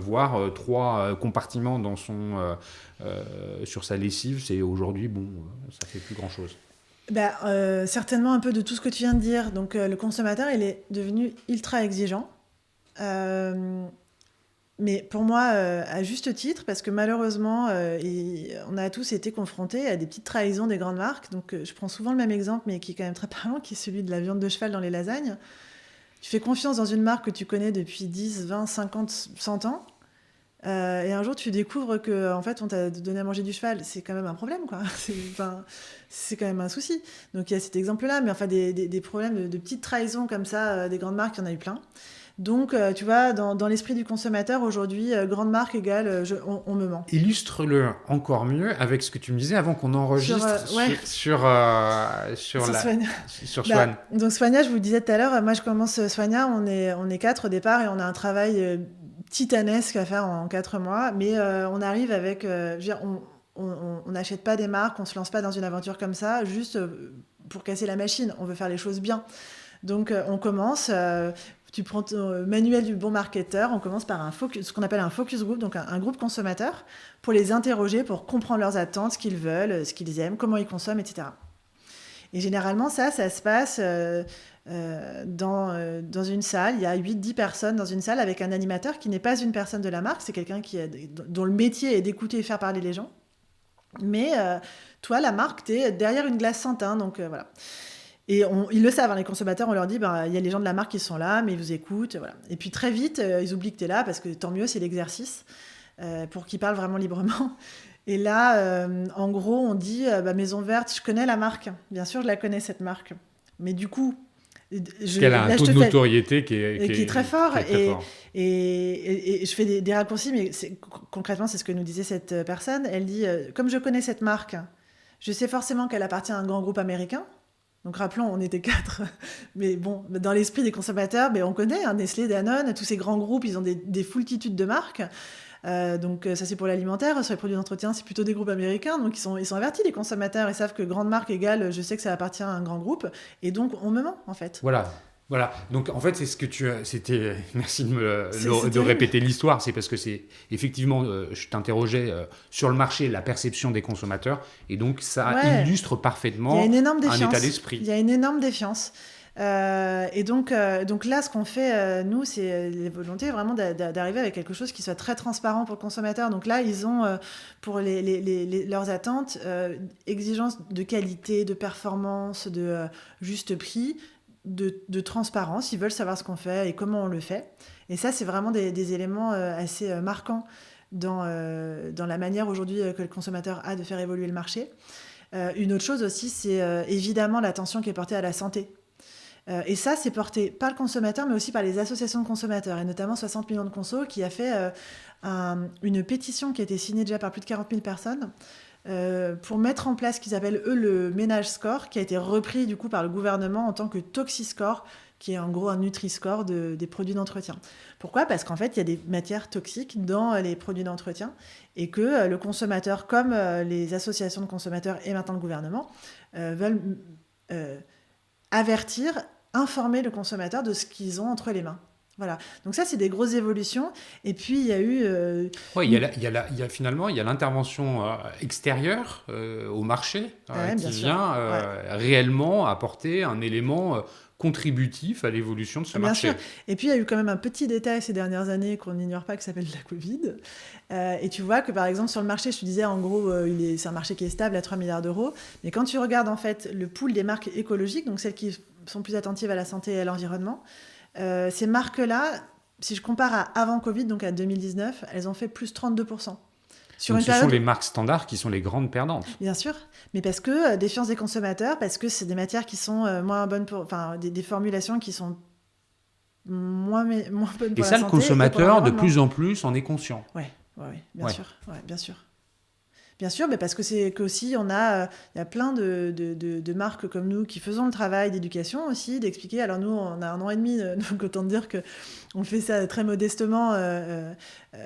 voir 3 compartiments sur sa lessive, c'est aujourd'hui, ça fait plus grand-chose. Certainement un peu de tout ce que tu viens de dire. Donc le consommateur, il est devenu ultra exigeant. Mais pour moi, à juste titre, parce que malheureusement, on a tous été confrontés à des petites trahisons des grandes marques. Donc, je prends souvent le même exemple, mais qui est quand même très parlant, qui est celui de la viande de cheval dans les lasagnes. Tu fais confiance dans une marque que tu connais depuis 10, 20, 50, 100 ans. Et un jour, tu découvres que en fait, on t'a donné à manger du cheval. C'est quand même un problème, quoi. C'est quand même un souci. Donc, il y a cet exemple-là, mais enfin, des problèmes de petites trahisons comme ça, des grandes marques, il y en a eu plein. Donc, tu vois, dans l'esprit du consommateur, aujourd'hui, grande marque égale on me ment. Illustre-le encore mieux avec ce que tu me disais avant qu'on enregistre sur Soigna. Swan. Donc, Soigna, je vous le disais tout à l'heure, moi, je commence Soigna, on est 4 au départ et on a un travail titanesque à faire en 4 mois, mais on arrive avec... je veux dire, on n'achète pas des marques, on se lance pas dans une aventure comme ça, juste pour casser la machine. On veut faire les choses bien. Donc, on commence... tu prends ton manuel du bon marketeur, on commence par ce qu'on appelle un focus group, donc un groupe consommateur, pour les interroger, pour comprendre leurs attentes, ce qu'ils veulent, ce qu'ils aiment, comment ils consomment, etc. Et généralement, ça se passe dans une salle. Il y a 8-10 personnes dans une salle avec un animateur qui n'est pas une personne de la marque, c'est quelqu'un dont le métier est d'écouter et faire parler les gens. Mais toi, la marque, tu es derrière une glace sans teint, donc voilà. Et ils le savent, les consommateurs, on leur dit, il y a les gens de la marque qui sont là, mais ils vous écoutent. Voilà. Et puis très vite, ils oublient que tu es là, parce que tant mieux, c'est l'exercice, pour qu'ils parlent vraiment librement. Et là, en gros, on dit, Maison Verte, je connais la marque. Bien sûr, je la connais, cette marque. Mais du coup... Elle a un taux de notoriété qui est très fort. Très, très fort. Et je fais des raccourcis, mais concrètement, c'est ce que nous disait cette personne. Elle dit, comme je connais cette marque, je sais forcément qu'elle appartient à un grand groupe américain. Donc rappelons, on était 4, mais bon, dans l'esprit des consommateurs, on connaît Nestlé, Danone, tous ces grands groupes, ils ont des foultitudes de marques. Donc ça c'est pour l'alimentaire, sur les produits d'entretien c'est plutôt des groupes américains, donc ils sont avertis les consommateurs, ils savent que grande marque égale je sais que ça appartient à un grand groupe, et donc on me ment en fait. Voilà, donc en fait c'est ce que c'était, merci de répéter l'histoire, c'est parce que c'est effectivement, je t'interrogeais sur le marché, la perception des consommateurs, et donc ça illustre parfaitement un état d'esprit. Il y a une énorme défiance. Et donc là, ce qu'on fait, nous, c'est les volontés vraiment d'arriver avec quelque chose qui soit très transparent pour le consommateur. Donc là, ils ont, pour leurs attentes, exigences de qualité, de performance, de juste prix, de transparence. Ils veulent savoir ce qu'on fait et comment on le fait. Et ça, c'est vraiment des éléments assez marquants dans la manière aujourd'hui que le consommateur a de faire évoluer le marché. Une autre chose aussi, c'est évidemment l'attention qui est portée à la santé. Et ça, c'est porté par le consommateur, mais aussi par les associations de consommateurs, et notamment 60 millions de consos, qui a fait une pétition qui a été signée déjà par plus de 40 000 personnes pour mettre en place ce qu'ils appellent, eux, le Ménage Score, qui a été repris du coup par le gouvernement en tant que Toxiscore, qui est en gros un Nutri-Score des produits d'entretien. Pourquoi ? Parce qu'en fait, il y a des matières toxiques dans les produits d'entretien, et que le consommateur, comme les associations de consommateurs et maintenant le gouvernement, veulent informer le consommateur de ce qu'ils ont entre les mains. Voilà. Donc ça, c'est des grosses évolutions. Et puis, il y a eu... finalement, il y a l'intervention extérieure au marché qui vient réellement apporter un élément contributif à l'évolution de ce marché. Bien sûr. Et puis, il y a eu quand même un petit détail ces dernières années qu'on n'ignore pas, qui s'appelle la Covid. Et tu vois que, par exemple, sur le marché, je te disais, en gros, c'est un marché qui est stable à 3 milliards d'euros. Mais quand tu regardes, en fait, le pool des marques écologiques, donc celles qui sont plus attentives à la santé et à l'environnement, ces marques-là, si je compare à avant Covid, donc à 2019, elles ont fait plus 32%. Donc ce sont les marques standards qui sont les grandes perdantes. Bien sûr, mais parce que défiance des consommateurs, parce que c'est des matières qui sont moins bonnes des formulations qui sont moins bonnes pour la santé. Et ça, le consommateur, de plus en plus, en est conscient. Oui, bien sûr. Ouais, bien sûr. Bien sûr, mais parce que c'est qu'aussi, il y a plein de marques comme nous qui faisons le travail d'éducation aussi, d'expliquer. Alors nous, on a 1 an et demi, donc autant dire qu'on fait ça très modestement,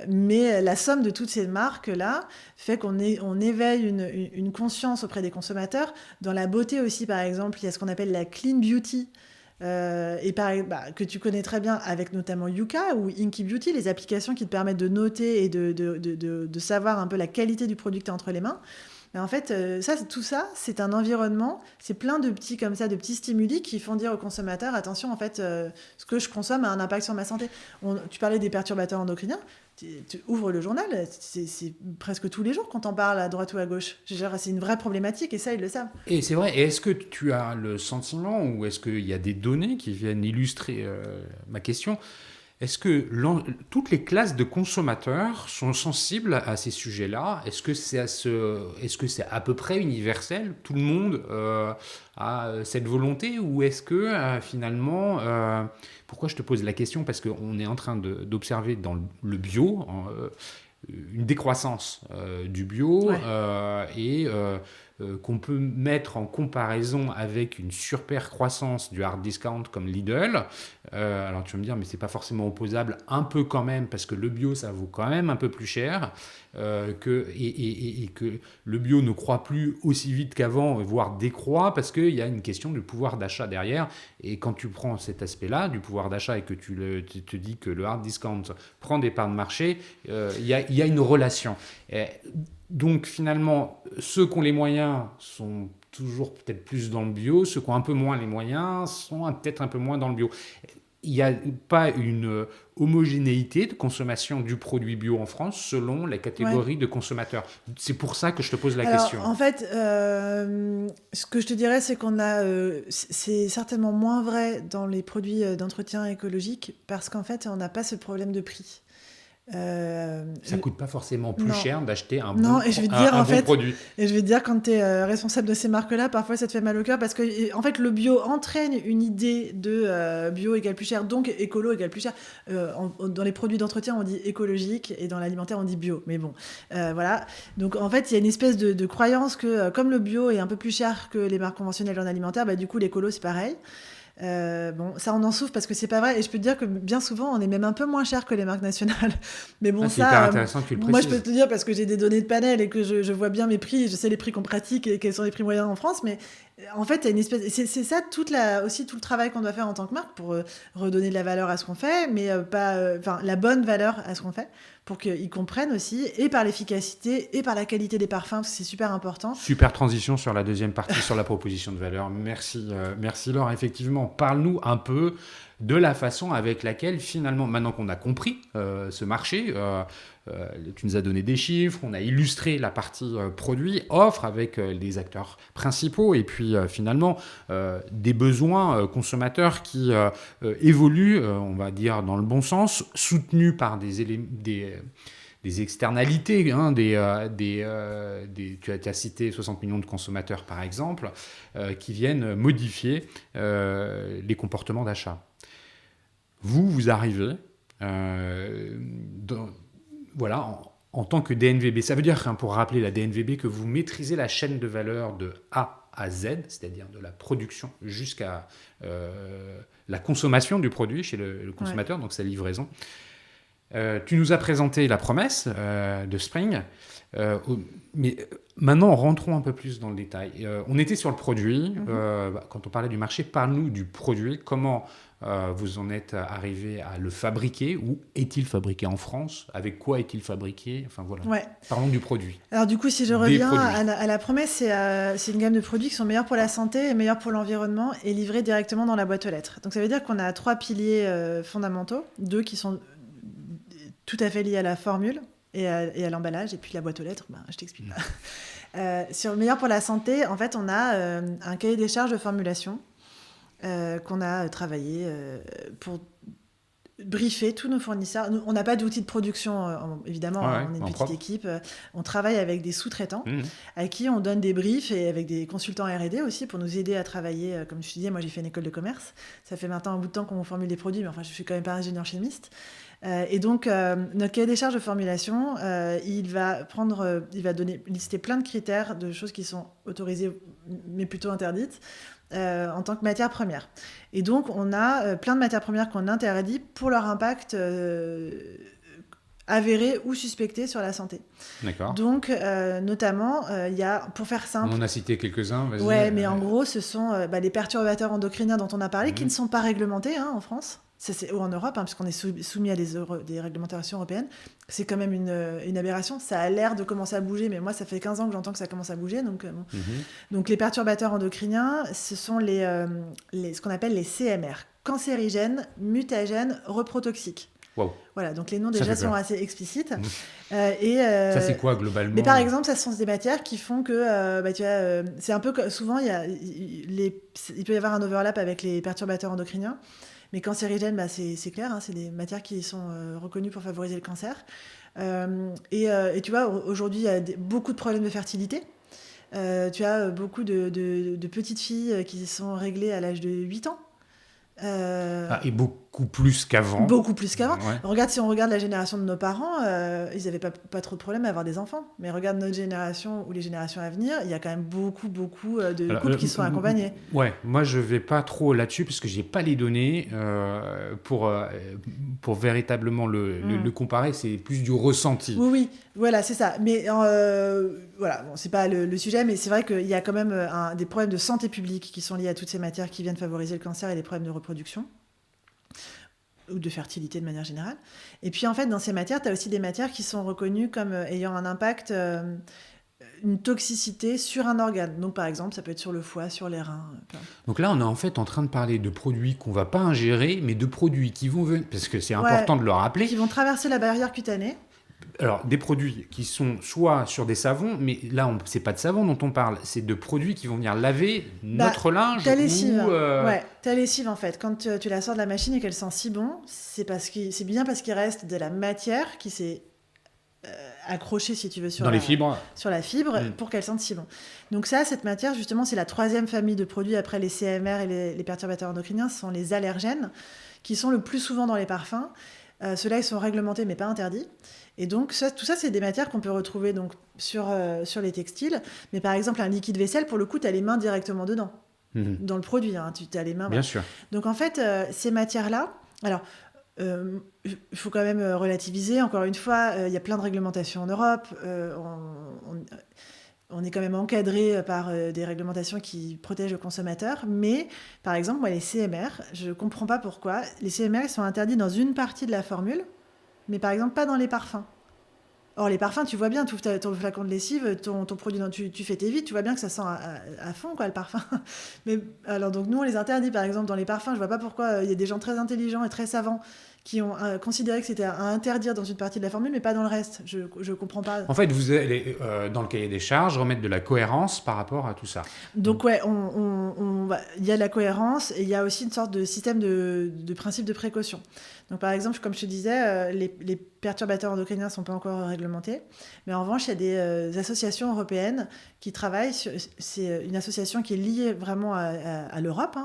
mais la somme de toutes ces marques-là fait qu'on éveille une conscience auprès des consommateurs. Dans la beauté aussi, par exemple, il y a ce qu'on appelle la clean beauty, que tu connais très bien avec notamment Yuka ou Inky Beauty, les applications qui te permettent de noter et de savoir un peu la qualité du produit que tu as entre les mains. Mais en fait, tout ça, c'est un environnement, c'est plein de petits comme ça, de petits stimuli qui font dire aux consommateurs, attention, en fait, ce que je consomme a un impact sur ma santé. Tu parlais des perturbateurs endocriniens. tu ouvres le journal, c'est presque tous les jours qu'on t'en parle à droite ou à gauche. Je veux dire, c'est une vraie problématique et ça, ils le savent. Et c'est vrai, et est-ce que tu as le sentiment, ou est-ce qu'il y a des données qui viennent illustrer ma question, est-ce que toutes les classes de consommateurs sont sensibles à ces sujets-là? Est-ce que c'est à peu près universel? Tout le monde a cette volonté? Ou est-ce que finalement... pourquoi je te pose la question? Parce qu'on est en train d'observer dans le bio une décroissance du bio Ouais. qu'on peut mettre en comparaison avec une surpercroissance du hard discount comme Lidl. Alors tu vas me dire, mais c'est pas forcément opposable, un peu quand même, parce que le bio, ça vaut quand même un peu plus cher, et que le bio ne croît plus aussi vite qu'avant, voire décroît, parce qu'il y a une question du pouvoir d'achat derrière. Et quand tu prends cet aspect-là, du pouvoir d'achat, et que tu te dis que le hard discount prend des parts de marché, il y a une relation. Donc finalement, ceux qui ont les moyens sont toujours peut-être plus dans le bio, ceux qui ont un peu moins les moyens sont peut-être un peu moins dans le bio. Il n'y a pas une homogénéité de consommation du produit bio en France selon la catégorie de consommateurs. C'est pour ça que je te pose la question. En fait, ce que je te dirais, c'est c'est certainement moins vrai dans les produits d'entretien écologique parce qu'en fait, on n'a pas ce problème de prix. Ça coûte pas forcément plus cher d'acheter un bon produit. Et je vais te dire, quand tu es responsable de ces marques-là, parfois ça te fait mal au cœur parce que en fait, le bio entraîne une idée de bio égale plus cher, donc écolo égale plus cher. Dans les produits d'entretien, on dit écologique et dans l'alimentaire, on dit bio. Mais bon, voilà. Donc en fait, il y a une espèce de croyance que comme le bio est un peu plus cher que les marques conventionnelles en alimentaire, du coup, l'écolo, c'est pareil. Bon, ça on en souffre parce que c'est pas vrai et je peux te dire que bien souvent on est même un peu moins cher que les marques nationales. Mais bon, c'est hyper intéressant que tu le précises. Moi je peux te dire parce que j'ai des données de panel et que je vois bien mes prix, je sais les prix qu'on pratique et quels sont les prix moyens en France, mais en fait, il y a une espèce. C'est ça aussi tout le travail qu'on doit faire en tant que marque pour redonner de la valeur à ce qu'on fait, mais la bonne valeur à ce qu'on fait, pour qu'ils comprennent aussi, et par l'efficacité, et par la qualité des parfums, parce que c'est super important. Super transition sur la deuxième partie, sur la proposition de valeur. Merci Laure. Effectivement, parle-nous un peu de la façon avec laquelle, finalement, maintenant qu'on a compris ce marché, tu nous as donné des chiffres, on a illustré la partie produit, offre avec les acteurs principaux et puis finalement des besoins consommateurs qui évoluent, on va dire, dans le bon sens, soutenus par des externalités, tu as cité 60 millions de consommateurs par exemple, qui viennent modifier les comportements d'achat. Vous arrivez en tant que DNVB. Ça veut dire, pour rappeler la DNVB, que vous maîtrisez la chaîne de valeur de A à Z, c'est-à-dire de la production jusqu'à la consommation du produit chez le consommateur, donc sa livraison. Tu nous as présenté la promesse de Spring, mais maintenant rentrons un peu plus dans le détail. On était sur le produit, quand on parlait du marché, parle-nous du produit, comment vous en êtes arrivé à le fabriquer, où est-il fabriqué en France, avec quoi est-il fabriqué, enfin voilà. Ouais. Parlons du produit. Alors du coup, si je reviens à la promesse, c'est une gamme de produits qui sont meilleurs pour la santé et meilleurs pour l'environnement et livrés directement dans la boîte aux lettres. Donc ça veut dire qu'on a 3 piliers fondamentaux, 2 qui sont tout à fait liés à la formule et à l'emballage, et puis la boîte aux lettres, je t'explique pas. Sur meilleur pour la santé, en fait, on a un cahier des charges de formulation qu'on a travaillé pour briefer tous nos fournisseurs. Nous, on n'a pas d'outils de production, évidemment, on est une petite équipe. On travaille avec des sous-traitants à qui on donne des briefs et avec des consultants R&D aussi pour nous aider à travailler. Comme je te disais, moi j'ai fait une école de commerce. Ça fait maintenant un bout de temps qu'on formule des produits, mais enfin je suis quand même pas ingénieur chimiste. Et donc, notre cahier des charges de formulation, il va lister plein de critères de choses qui sont autorisées, mais plutôt interdites, en tant que matière première. Et donc, on a plein de matières premières qu'on interdit pour leur impact avéré ou suspecté sur la santé. D'accord. Donc, notamment, il y a, pour faire simple... On en a cité quelques-uns, vas-y. Ouais, mais en gros, ce sont les perturbateurs endocriniens dont on a parlé, qui ne sont pas réglementés en France. Ou en Europe, puisqu'on est soumis à des réglementations européennes. C'est quand même une aberration. Ça a l'air de commencer à bouger, mais moi, ça fait 15 ans que j'entends que ça commence à bouger. Donc les perturbateurs endocriniens, ce sont ce qu'on appelle les CMR, cancérigènes, mutagènes, reprotoxiques. Waouh. Voilà, donc les noms Ça déjà fait sont peur. assez explicites. Ça, c'est quoi globalement? Mais par exemple, ça sont des matières qui font que, tu vois, c'est un peu souvent il peut y avoir un overlap avec les perturbateurs endocriniens, mais cancérigènes, c'est clair, hein, c'est des matières qui sont reconnues pour favoriser le cancer. Et tu vois, aujourd'hui, il y a beaucoup de problèmes de fertilité. Tu as beaucoup de petites filles qui sont réglées à l'âge de 8 ans. Et beaucoup plus qu'avant. Beaucoup plus qu'avant. Ouais. Si on regarde la génération de nos parents, ils n'avaient pas trop de problème à avoir des enfants. Mais regarde notre génération ou les générations à venir, il y a quand même beaucoup de couples qui sont accompagnés. Ouais, moi je vais pas trop là-dessus parce que j'ai pas les données pour véritablement le comparer. C'est plus du ressenti. Oui, voilà, c'est ça. Mais voilà, bon, c'est pas le sujet, mais c'est vrai qu'il y a quand même des problèmes de santé publique qui sont liés à toutes ces matières qui viennent favoriser le cancer et les problèmes de reproduction ou de fertilité de manière générale. Et puis en fait, dans ces matières, tu as aussi des matières qui sont reconnues comme ayant un impact, une toxicité sur un organe. Donc par exemple, ça peut être sur le foie, sur les reins. Donc là, on est en fait en train de parler de produits qu'on va pas ingérer, mais de produits qui vont venir, parce que c'est important de le rappeler. Qui vont traverser la barrière cutanée. Alors, des produits qui sont soit sur des savons, mais là, c'est pas de savon dont on parle, c'est de produits qui vont venir laver notre linge. Ta lessive, ta lessive, en fait, quand tu la sors de la machine et qu'elle sent si bon, c'est bien parce qu'il reste de la matière qui s'est accrochée, si tu veux, sur les fibres. Sur la fibre pour qu'elle sente si bon. Donc ça, cette matière, justement, c'est la troisième famille de produits après les CMR et les perturbateurs endocriniens, ce sont les allergènes, qui sont le plus souvent dans les parfums. Ceux-là, ils sont réglementés, mais pas interdits. Et donc, tout ça, c'est des matières qu'on peut retrouver donc, sur les textiles. Mais par exemple, un liquide vaisselle, pour le coup, tu as les mains directement dedans. Dans le produit, hein, tu as les mains. Bien sûr. Donc, en fait, ces matières-là... Alors, il faut quand même relativiser. Encore une fois, il y a plein de réglementations en Europe. On est quand même encadré par des réglementations qui protègent le consommateur. Mais, par exemple, moi, les CMR, je ne comprends pas pourquoi. Les CMR, ils sont interdits dans une partie de la formule, mais par exemple, pas dans les parfums. Or, les parfums, tu vois bien, tu ouvres ton flacon de lessive, ton produit, tu fais tes vides, tu vois bien que ça sent à fond, quoi, le parfum. Mais, alors, donc, nous, on les interdit, par exemple, dans les parfums. Je vois pas pourquoi il y a des gens très intelligents et très savants qui ont considéré que c'était à interdire dans une partie de la formule, mais pas dans le reste. Je comprends pas. En fait, vous allez, dans le cahier des charges, remettre de la cohérence par rapport à tout ça. Donc, ouais, il y a de la cohérence et il y a aussi une sorte de système de principe de précaution. Donc, par exemple, comme je te disais, les perturbateurs endocriniens ne sont pas encore réglementés. Mais en revanche, il y a des associations européennes qui travaillent. C'est une association qui est liée vraiment à l'Europe,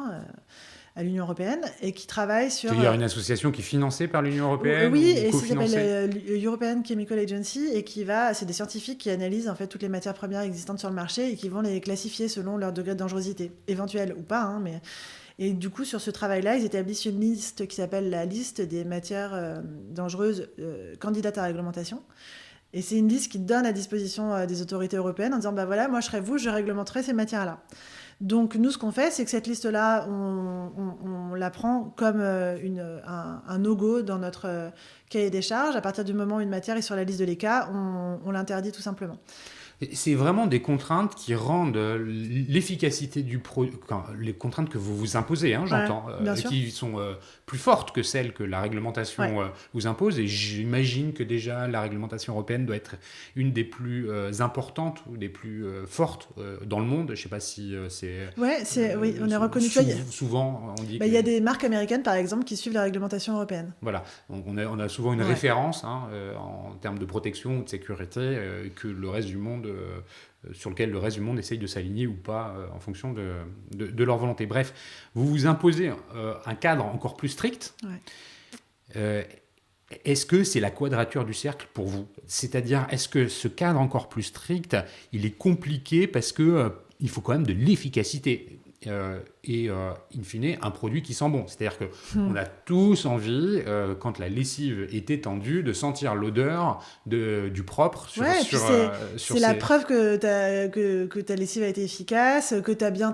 à l'Union européenne, et qui travaille sur... Il y a une association qui est financée par l'Union européenne? Oui, et ça s'appelle European Chemical Agency, et c'est des scientifiques qui analysent en fait toutes les matières premières existantes sur le marché et qui vont les classifier selon leur degré de dangerosité, éventuelle ou pas, hein, mais... Et du coup, sur ce travail-là, ils établissent une liste qui s'appelle la liste des matières dangereuses candidates à réglementation. Et c'est une liste qui donne à disposition des autorités européennes en disant, voilà, moi je serai vous, je réglementerai ces matières-là. Donc nous, ce qu'on fait, c'est que cette liste-là, on la prend comme un no-go dans notre cahier des charges. À partir du moment où une matière est sur la liste de l'ECA, on l'interdit tout simplement. C'est vraiment des contraintes qui rendent l'efficacité du produit, les contraintes que vous vous imposez, hein, j'entends, qui sont plus fortes que celles que la réglementation vous impose. Et j'imagine que déjà la réglementation européenne doit être une des plus importantes ou des plus fortes dans le monde. Je ne sais pas si c'est... Oui, on est reconnu. Souvent, on dit il y a des marques américaines, par exemple, qui suivent la réglementation européenne. Voilà, donc on a souvent une référence en termes de protection ou de sécurité que le reste du monde, sur lequel le reste du monde essaye de s'aligner ou pas en fonction de leur volonté. Bref, vous vous imposez un cadre encore plus strict. Est-ce que c'est la quadrature du cercle pour vous? C'est-à-dire, est-ce que ce cadre encore plus strict, il est compliqué parce que il faut quand même de l'efficacité et in fine un produit qui sent bon. C'est-à-dire qu'on a tous envie, quand la lessive est étendue, de sentir l'odeur du propre sur c'est la preuve que ta lessive a été efficace, que tu as bien...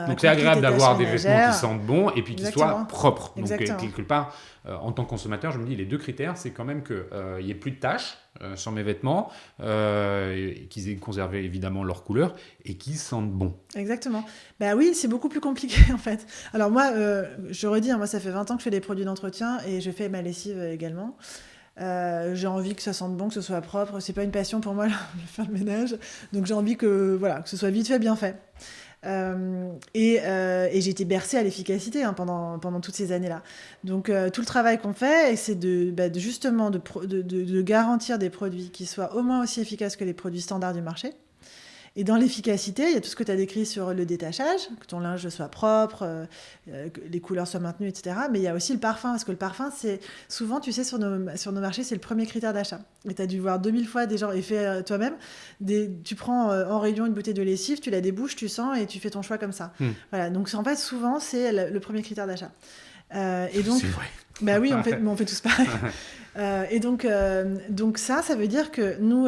Donc c'est agréable d'avoir des vêtements qui sentent bon et puis qui soient propres. Exactement. Donc quelque part, en tant que consommateur, je me dis les deux critères, c'est quand même qu'il n'y ait plus de taches sur mes vêtements, qu'ils aient conservé évidemment leur couleur et qu'ils sentent bon. Exactement. Bah oui, c'est beaucoup plus compliqué en fait. Alors moi, je redis, moi ça fait 20 ans que je fais des produits d'entretien et je fais ma lessive également. J'ai envie que ça sente bon, que ce soit propre. C'est pas une passion pour moi, là, de faire le ménage. Donc j'ai envie que ce soit vite fait, bien fait. Et j'ai été bercée à l'efficacité pendant toutes ces années-là. Donc tout le travail qu'on fait, c'est justement de garantir des produits qui soient au moins aussi efficaces que les produits standards du marché. Et dans l'efficacité, il y a tout ce que tu as décrit sur le détachage, que ton linge soit propre, que les couleurs soient maintenues, etc. Mais il y a aussi le parfum, parce que le parfum, c'est souvent, tu sais, sur nos marchés, c'est le premier critère d'achat. Et tu as dû voir 2000 fois des gens, et fait toi-même, tu prends en rayon une bouteille de lessive, tu la débouches, tu sens, et tu fais ton choix comme ça. Voilà, donc en fait, souvent, c'est le premier critère d'achat. Et donc, c'est vrai. Bah oui, on fait tous pareil. Et donc ça veut dire que nous,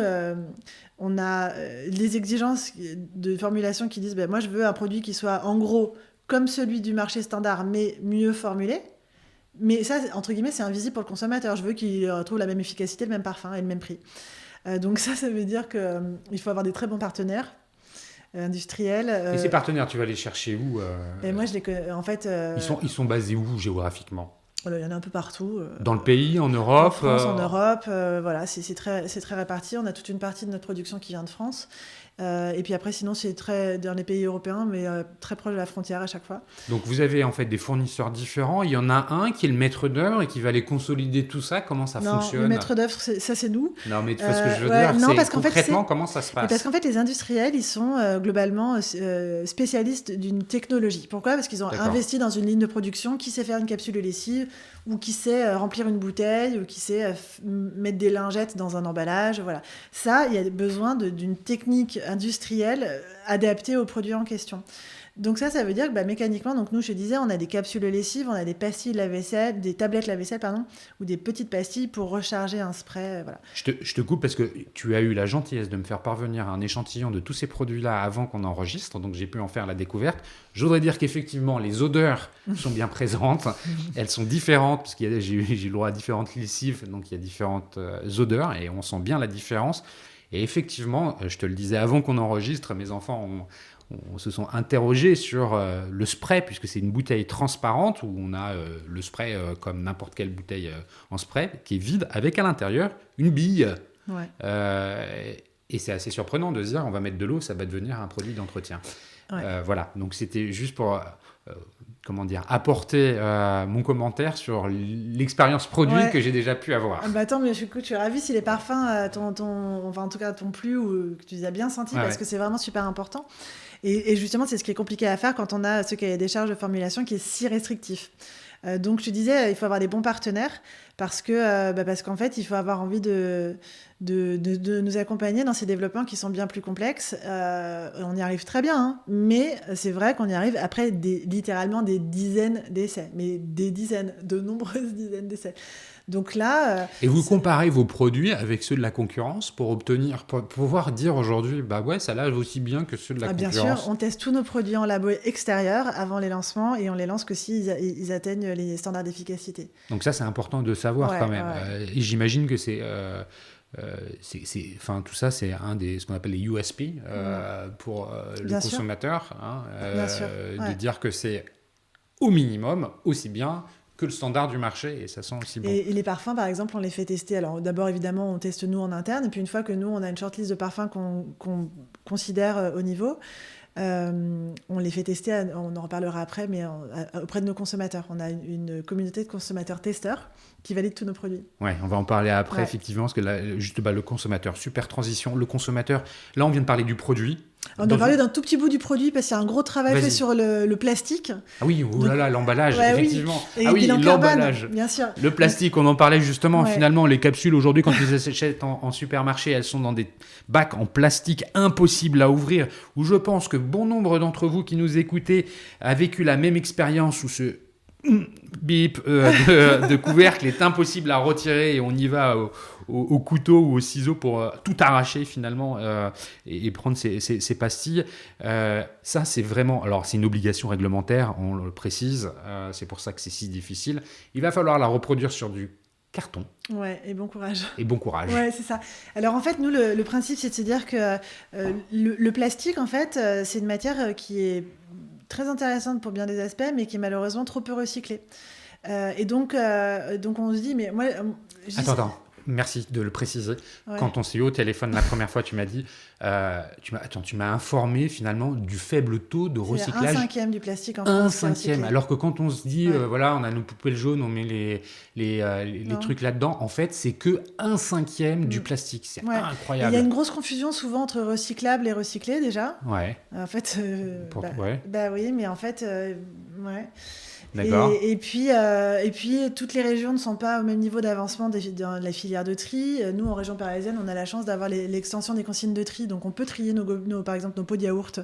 on a les exigences de formulation qui disent moi, je veux un produit qui soit en gros comme celui du marché standard, mais mieux formulé. Mais ça, entre guillemets, c'est invisible pour le consommateur. Je veux qu'il retrouve la même efficacité, le même parfum et le même prix. Donc ça veut dire qu'il faut avoir des très bons partenaires industriels. Et ces partenaires, tu vas les chercher où Et moi, je les connais. En fait, ils sont basés où géographiquement? Il y en a un peu partout. Dans le pays, en Europe? En France, en Europe, voilà, c'est très réparti. On a toute une partie de notre production qui vient de France. Et puis après, sinon, c'est très dans les pays européens, mais très proche de la frontière à chaque fois. Donc vous avez en fait des fournisseurs différents. Il y en a un qui est le maître d'œuvre et qui va aller consolider tout ça. Comment ça fonctionne? Le maître d'œuvre, ça c'est nous. Non, mais tu vois ce que je veux dire. Non, parce concrètement, comment ça se passe? Parce qu'en fait, les industriels, ils sont globalement spécialistes d'une technologie. Pourquoi? Parce qu'ils ont investi dans une ligne de production qui sait faire une capsule de lessive, ou qui sait remplir une bouteille, ou qui sait mettre des lingettes dans un emballage. Voilà. Ça, il y a besoin d'une technique industrielle adaptée aux produits en question. Donc ça veut dire que mécaniquement, donc nous, je te disais, on a des capsules lessives, on a des pastilles lave-vaisselle, des tablettes lave-vaisselle, ou des petites pastilles pour recharger un spray. Voilà. Je te coupe parce que tu as eu la gentillesse de me faire parvenir un échantillon de tous ces produits-là avant qu'on enregistre, donc j'ai pu en faire la découverte. Je voudrais dire qu'effectivement, les odeurs sont bien présentes. Elles sont différentes, parce que j'ai le droit à différentes lessives, donc il y a différentes odeurs, et on sent bien la différence. Et effectivement, je te le disais avant qu'on enregistre, mes enfants se sont interrogés sur le spray, puisque c'est une bouteille transparente où on a le spray comme n'importe quelle bouteille en spray, qui est vide, avec à l'intérieur une bille. Ouais. Et c'est assez surprenant de se dire on va mettre de l'eau, ça va devenir un produit d'entretien. Ouais. Voilà, donc c'était juste pour apporter mon commentaire sur l'expérience produit que j'ai déjà pu avoir. Attends, mais je suis ravie si les parfums en tout cas t'ont plu ou que tu les as bien sentis, parce que c'est vraiment super important. Et justement, c'est ce qui est compliqué à faire quand on a ce cahier des charges de formulation qui est si restrictif. Donc, je te disais, il faut avoir des bons partenaires parce qu'en fait, il faut avoir envie de nous accompagner dans ces développements qui sont bien plus complexes. On y arrive très bien, hein, mais c'est vrai qu'on y arrive après littéralement des dizaines d'essais, mais de nombreuses dizaines d'essais. Donc là, et vous comparez vos produits avec ceux de la concurrence pour pouvoir dire aujourd'hui, ça lave aussi bien que ceux de la concurrence. Bien sûr, on teste tous nos produits en labo extérieur avant les lancements et on les lance que s'ils atteignent les standards d'efficacité. Donc ça, c'est important de savoir quand même. Et j'imagine que tout ça, c'est ce qu'on appelle les USP pour le consommateur, de dire que c'est au minimum aussi bien que le standard du marché, et ça sent aussi bon. Et les parfums, par exemple, on les fait tester. Alors d'abord, évidemment, on teste nous en interne, et puis une fois que nous, on a une shortlist de parfums qu'on considère au niveau, on les fait tester, on en reparlera après, mais auprès de nos consommateurs. On a une communauté de consommateurs testeurs qui valident tous nos produits. Ouais, on va en parler après, effectivement, parce que là, le consommateur, super transition, le consommateur, là on vient de parler du produit. On a parlé d'un tout petit bout du produit parce qu'il y a un gros travail fait sur le plastique. Ah oui, l'emballage, effectivement. Oui. L'emballage. Bien sûr. Le plastique, on en parlait justement. Finalement, les capsules, aujourd'hui, quand ils les achètent en supermarché, elles sont dans des bacs en plastique impossibles à ouvrir, où je pense que bon nombre d'entre vous qui nous écoutez a vécu la même expérience où ce bip de couvercle est impossible à retirer et on y va au couteau ou au ciseau pour tout arracher finalement et prendre ces pastilles. Ça, c'est vraiment... Alors, c'est une obligation réglementaire, on le précise, c'est pour ça que c'est si difficile. Il va falloir la reproduire sur du carton. Ouais, et bon courage. Et bon courage. Ouais, c'est ça. Alors en fait, nous, le principe, c'est de se dire que le plastique, en fait, c'est une matière qui est très intéressante pour bien des aspects, mais qui est malheureusement trop peu recyclée. Et donc, on se dit, mais moi... Attends. Merci de le préciser. Ouais. Quand on s'est eu au téléphone la première fois, tu m'as dit, tu m'as informé finalement du faible taux de recyclage. C'est 1/5 du plastique en France. 1/5. Alors que quand on se dit, Ouais. voilà, on a nos poubelles jaunes, on met les trucs là-dedans, en fait, c'est que 1/5 du plastique. C'est incroyable. Il y a une grosse confusion souvent entre recyclable et recyclé déjà. Ouais. En fait, oui, mais en fait, ouais. D'accord. Et puis, toutes les régions ne sont pas au même niveau d'avancement dans la filière de tri. Nous, en région parisienne, on a la chance d'avoir l'extension des consignes de tri. Donc, on peut trier, par exemple, nos pots de yaourt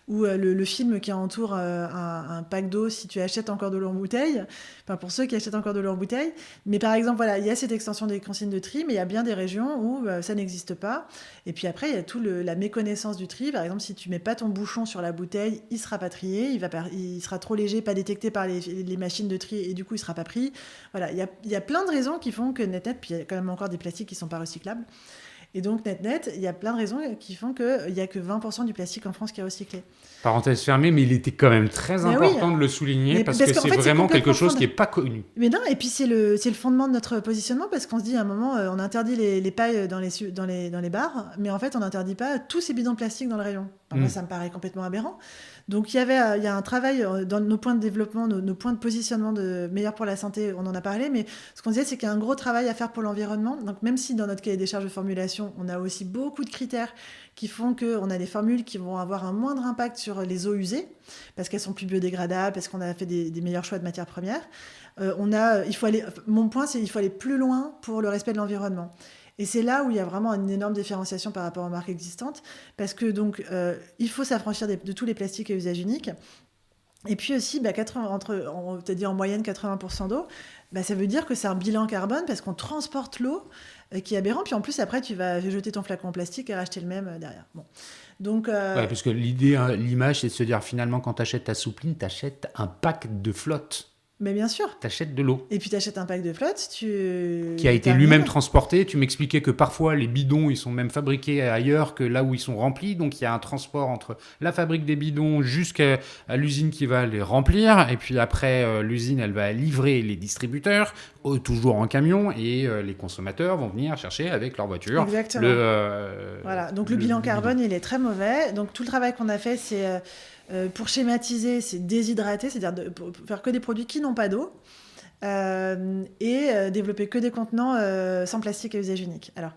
ou le film qui entoure un pack d'eau si tu achètes encore de l'eau en bouteille. Enfin, pour ceux qui achètent encore de l'eau en bouteille. Mais par exemple, voilà, il y a cette extension des consignes de tri, mais il y a bien des régions où ça n'existe pas. Et puis après, il y a la méconnaissance du tri. Par exemple, si tu mets pas ton bouchon sur la bouteille, il sera pas trié, il sera trop léger, pas détecté par les machines de tri, et du coup, il sera pas pris. Voilà, il y a plein de raisons qui font que net, puis il y a quand même encore des plastiques qui sont pas recyclables. Et donc, net, il y a plein de raisons qui font qu'il n'y a que 20% du plastique en France qui est recyclé. Parenthèse fermée, mais il était quand même très important de le souligner parce que c'est vraiment quelque chose qui n'est pas connu. Mais non, et puis c'est le fondement de notre positionnement parce qu'on se dit à un moment, on interdit les pailles dans les bars, mais en fait, on n'interdit pas tous ces bidons de plastique dans le rayon. Moi, ça me paraît complètement aberrant. Donc, il y a un travail dans nos points de développement, nos points de positionnement de meilleurs pour la santé, on en a parlé, mais ce qu'on disait, c'est qu'il y a un gros travail à faire pour l'environnement. Donc, même si dans notre cahier des charges de formulation, on a aussi beaucoup de critères qui font qu'on a des formules qui vont avoir un moindre impact sur les eaux usées, parce qu'elles sont plus biodégradables, parce qu'on a fait des meilleurs choix de matières premières. Mon point, c'est qu'il faut aller plus loin pour le respect de l'environnement. Et c'est là où il y a vraiment une énorme différenciation par rapport aux marques existantes, parce que donc, il faut s'affranchir de tous les plastiques à usage unique. Et puis aussi, on t'a dit en moyenne 80% d'eau, ça veut dire que c'est un bilan carbone parce qu'on transporte l'eau qui est aberrant. Puis en plus, après, tu vas jeter ton flacon en plastique et racheter le même derrière. Bon. Donc, parce que l'image, c'est de se dire finalement, quand tu achètes ta soupline, tu achètes un pack de flotte. Mais bien sûr. Tu achètes de l'eau. Et puis tu achètes un pack de flotte. Qui a été lui-même transporté. Tu m'expliquais que parfois, les bidons, ils sont même fabriqués ailleurs que là où ils sont remplis. Donc, il y a un transport entre la fabrique des bidons jusqu'à l'usine qui va les remplir. Et puis après, l'usine, elle va livrer les distributeurs, toujours en camion. Et les consommateurs vont venir chercher avec leur voiture. Exactement. Voilà. Donc, le bilan carbone, il est très mauvais. Donc, tout le travail qu'on a fait, c'est... pour schématiser, c'est déshydrater, c'est-à-dire pour faire que des produits qui n'ont pas d'eau et développer que des contenants sans plastique à usage unique. Alors,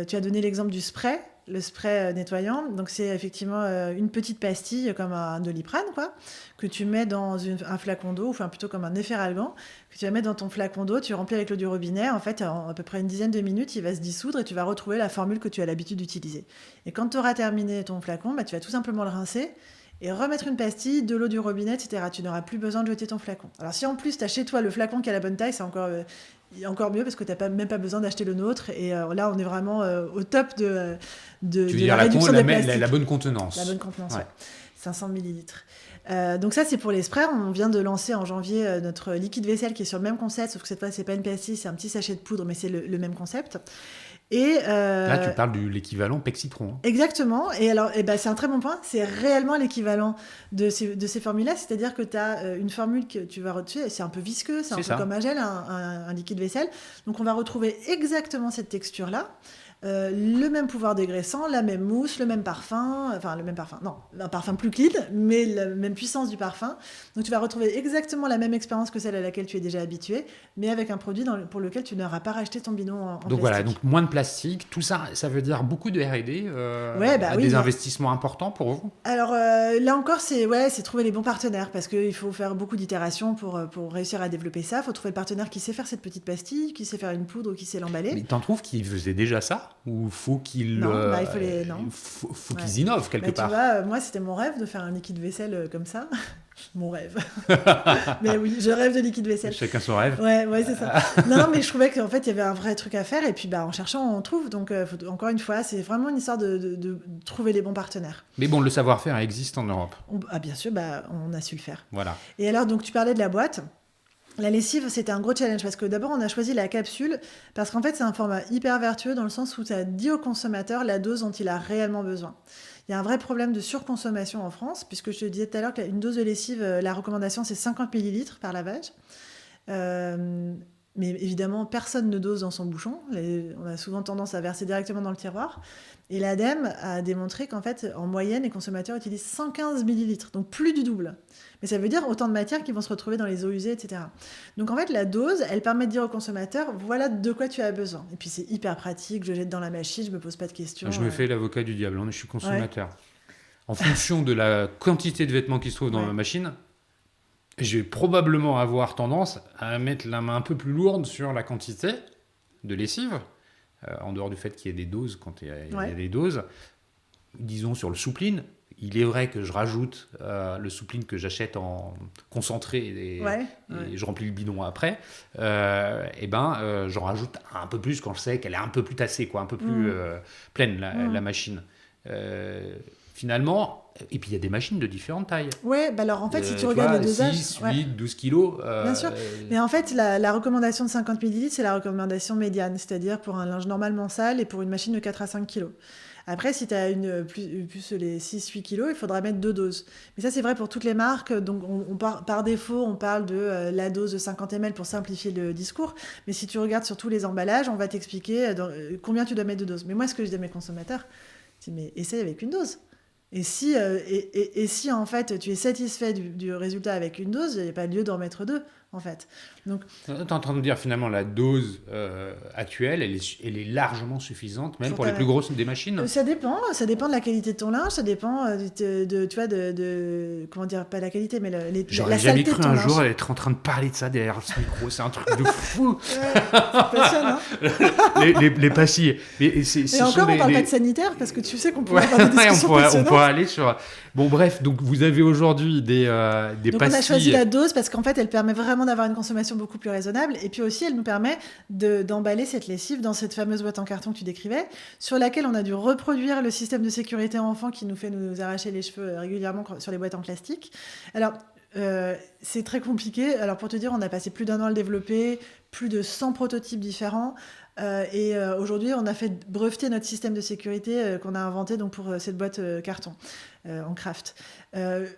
tu as donné l'exemple du spray, le spray nettoyant. Donc, c'est effectivement une petite pastille comme un Doliprane, quoi, que tu mets dans un flacon d'eau, enfin plutôt comme un efferalgan, que tu vas mettre dans ton flacon d'eau, tu remplis avec l'eau du robinet. En fait, en à peu près une dizaine de minutes, il va se dissoudre et tu vas retrouver la formule que tu as l'habitude d'utiliser. Et quand tu auras terminé ton flacon, tu vas tout simplement le rincer et remettre une pastille, de l'eau du robinet, etc. Tu n'auras plus besoin de jeter ton flacon. Alors si en plus tu as chez toi le flacon qui a la bonne taille, c'est encore mieux parce que tu n'as même pas besoin d'acheter le nôtre. Et là, on est vraiment au top de la réduction des plastiques. La bonne contenance. La bonne contenance, ouais. 500 millilitres. Donc ça, c'est pour les sprays. On vient de lancer en janvier notre liquide vaisselle qui est sur le même concept, sauf que cette fois, c'est pas une pastille, c'est un petit sachet de poudre, mais c'est le même concept. Et là, tu parles de l'équivalent Pec Citron. Hein. Exactement. Et alors, c'est un très bon point. C'est réellement l'équivalent de ces formules-là. C'est-à-dire que tu as une formule que tu vas retrouver. C'est un peu visqueux, c'est un peu comme un gel, un liquide vaisselle. Donc, on va retrouver exactement cette texture-là. Le même pouvoir dégraissant, la même mousse, le même parfum, non, un parfum plus clean, mais la même puissance du parfum. Donc tu vas retrouver exactement la même expérience que celle à laquelle tu es déjà habitué, mais avec un produit pour lequel tu n'auras pas racheté ton bidon en plastique. Donc voilà, donc moins de plastique, tout ça, ça veut dire beaucoup de R&D, des investissements importants pour vous. Alors là encore, c'est trouver les bons partenaires, parce qu'il faut faire beaucoup d'itérations pour réussir à développer ça. Il faut trouver le partenaire qui sait faire cette petite pastille, qui sait faire une poudre ou qui sait l'emballer. Mais t'en trouves qui faisait déjà ça? Ou faut qu'ils faut qu'ils innovent quelque part. Tu vois, moi c'était mon rêve de faire un liquide vaisselle comme ça. Mon rêve. Mais oui, je rêve de liquide vaisselle. Chacun son rêve. Ouais, c'est ça. non, mais je trouvais qu'en fait il y avait un vrai truc à faire et puis en cherchant on trouve. Donc encore une fois, c'est vraiment une histoire de trouver les bons partenaires. Mais bon, le savoir-faire existe en Europe. Bien sûr, on a su le faire. Voilà. Et alors donc tu parlais de la boîte. La lessive, c'était un gros challenge parce que d'abord, on a choisi la capsule parce qu'en fait, c'est un format hyper vertueux dans le sens où ça dit au consommateur la dose dont il a réellement besoin. Il y a un vrai problème de surconsommation en France, puisque je te disais tout à l'heure qu'une dose de lessive, la recommandation, c'est 50 millilitres par lavage. Euh, mais évidemment, personne ne dose dans son bouchon. On a souvent tendance à verser directement dans le tiroir. Et l'ADEME a démontré qu'en fait, en moyenne, les consommateurs utilisent 115 millilitres, donc plus du double. Mais ça veut dire autant de matières qui vont se retrouver dans les eaux usées, etc. Donc en fait, la dose, elle permet de dire au consommateur, voilà de quoi tu as besoin. Et puis c'est hyper pratique, je jette dans la machine, je me pose pas de questions. Je me fais l'avocat du diable, je suis consommateur. Ouais. En fonction de la quantité de vêtements qui se trouvent dans ma machine, je vais probablement avoir tendance à mettre la main un peu plus lourde sur la quantité de lessive, en dehors du fait qu'il y ait des doses quand il y a des doses. Disons sur le soupline, il est vrai que je rajoute le soupline que j'achète en concentré et je remplis le bidon après. J'en rajoute un peu plus quand je sais qu'elle est un peu plus tassée, un peu plus pleine la machine. Finalement, et puis il y a des machines de différentes tailles. Ouais, bah alors en fait, si tu regardes les dosages... 6, 8, 12 kilos. Bien sûr, mais en fait, la recommandation de 50 millilitres, c'est la recommandation médiane, c'est-à-dire pour un linge normalement sale et pour une machine de 4 à 5 kilos. Après, si tu as plus les 6-8 kilos, il faudra mettre 2 doses. Mais ça, c'est vrai pour toutes les marques. Donc, par défaut, on parle de la dose de 50 ml pour simplifier le discours. Mais si tu regardes sur tous les emballages, on va t'expliquer combien tu dois mettre de doses. Mais moi, ce que je dis à mes consommateurs, c'est mais essaye avec une dose. Et si en fait tu es satisfait du résultat avec une dose, il n'y a pas lieu d'en mettre 2 en fait. Donc, tu es en train de dire finalement la dose actuelle, elle est largement suffisante, même pour les plus grosses des machines. Ça dépend de la qualité de ton linge, ça dépend comment dire, pas la qualité, mais j'aurais jamais cru un jour être en train de parler de ça derrière ce micro, c'est un truc de fou. C'est passionnant. les pastilles. Et encore, on parle pas de sanitaire parce que tu sais qu'on pourrait avoir des discussions on pourrait aller sur. Bon bref, donc vous avez aujourd'hui des pastilles. Donc on a choisi la dose parce qu'en fait, elle permet vraiment d'avoir une consommation beaucoup plus raisonnable. Et puis aussi, elle nous permet d'emballer cette lessive dans cette fameuse boîte en carton que tu décrivais, sur laquelle on a dû reproduire le système de sécurité enfant qui nous fait nous arracher les cheveux régulièrement sur les boîtes en plastique. Alors, c'est très compliqué. Alors, pour te dire, on a passé plus d'1 an à le développer, plus de 100 prototypes différents. Aujourd'hui, on a fait breveter notre système de sécurité qu'on a inventé donc, pour cette boîte carton en craft.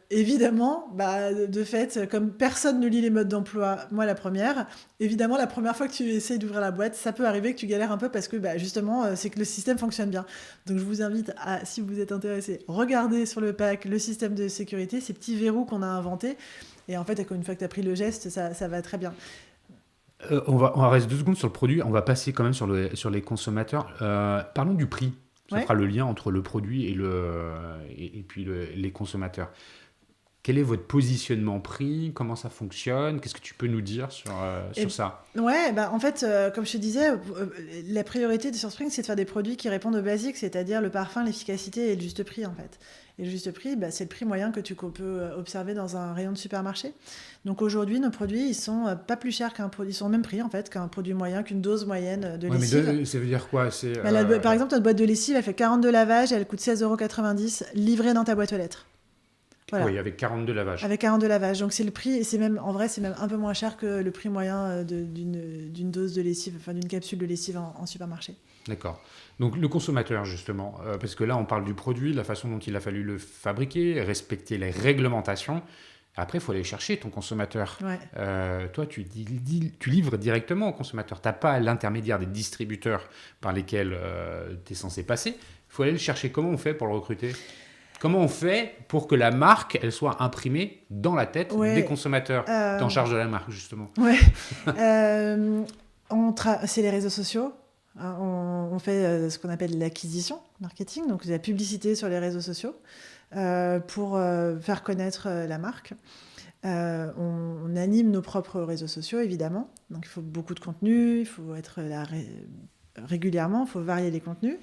Évidemment, de fait, comme personne ne lit les modes d'emploi, moi la première, évidemment, la première fois que tu essayes d'ouvrir la boîte, ça peut arriver que tu galères un peu parce que justement, c'est que le système fonctionne bien. Donc je vous invite à, si vous êtes intéressé, regardez sur le pack le système de sécurité, ces petits verrous qu'on a inventés. Et en fait, une fois que tu as pris le geste, ça va très bien. On va rester 2 secondes sur le produit, on va passer quand même sur les consommateurs. Parlons du prix. Ça fera le lien entre le produit et puis les consommateurs. Quel est votre positionnement prix? Comment ça fonctionne? Qu'est-ce que tu peux nous dire sur ça? Ouais, en fait, comme je te disais, la priorité de Surspring, c'est de faire des produits qui répondent aux basiques, c'est-à-dire le parfum, l'efficacité et le juste prix, en fait. Et le juste prix, c'est le prix moyen que tu peux observer dans un rayon de supermarché. Donc aujourd'hui, nos produits, ils sont pas plus chers qu'un produit, ils sont au même prix, en fait, qu'un produit moyen, qu'une dose moyenne de lessive. Mais ça veut dire quoi? Par exemple, notre boîte de lessive, elle fait 42 lavages, elle coûte 16,90 €, livrée dans ta boîte aux lettres. Voilà. Oui, avec 42 lavages. Avec 42 lavages. Donc c'est le prix, et c'est même un peu moins cher que le prix moyen d'une dose de lessive, enfin d'une capsule de lessive en supermarché. D'accord. Donc le consommateur, justement, parce que là on parle du produit, la façon dont il a fallu le fabriquer, respecter les réglementations. Après, il faut aller chercher ton consommateur. Ouais. Toi, tu livres directement au consommateur. Tu n'as pas l'intermédiaire des distributeurs par lesquels tu es censé passer. Il faut aller le chercher. Comment on fait pour le recruter ? Comment on fait pour que la marque, elle soit imprimée dans la tête des consommateurs? Tu es en charge de la marque, justement. Oui. C'est les réseaux sociaux. On fait ce qu'on appelle l'acquisition marketing, donc la publicité sur les réseaux sociaux pour faire connaître la marque. On anime nos propres réseaux sociaux, évidemment. Donc il faut beaucoup de contenu, il faut être là régulièrement, il faut varier les contenus.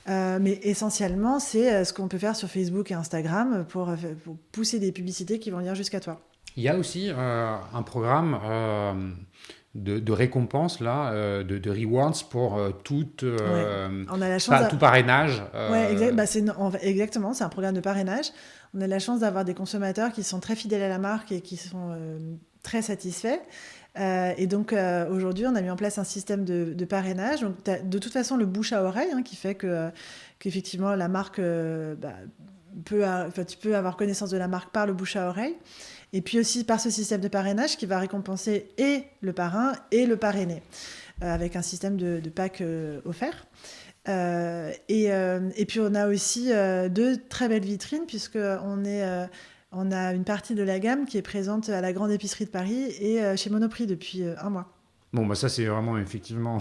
Mais essentiellement, c'est ce qu'on peut faire sur Facebook et Instagram pour pousser des publicités qui vont venir jusqu'à toi. Il y a aussi un programme de récompenses, là, de rewards pour tout parrainage. Exactement, c'est un programme de parrainage. On a la chance d'avoir des consommateurs qui sont très fidèles à la marque et qui sont très satisfaits. Et donc aujourd'hui, on a mis en place un système de parrainage. Donc t'as de toute façon le bouche à oreille qui fait qu'effectivement la marque tu peux avoir connaissance de la marque par le bouche à oreille. Et puis aussi par ce système de parrainage qui va récompenser et le parrain et le parrainé avec un système de pack offert. Et puis on a aussi 2 très belles vitrines puisqu'on on a une partie de la gamme qui est présente à la Grande Épicerie de Paris et chez Monoprix depuis 1 mois. Bon, bah ça, c'est vraiment effectivement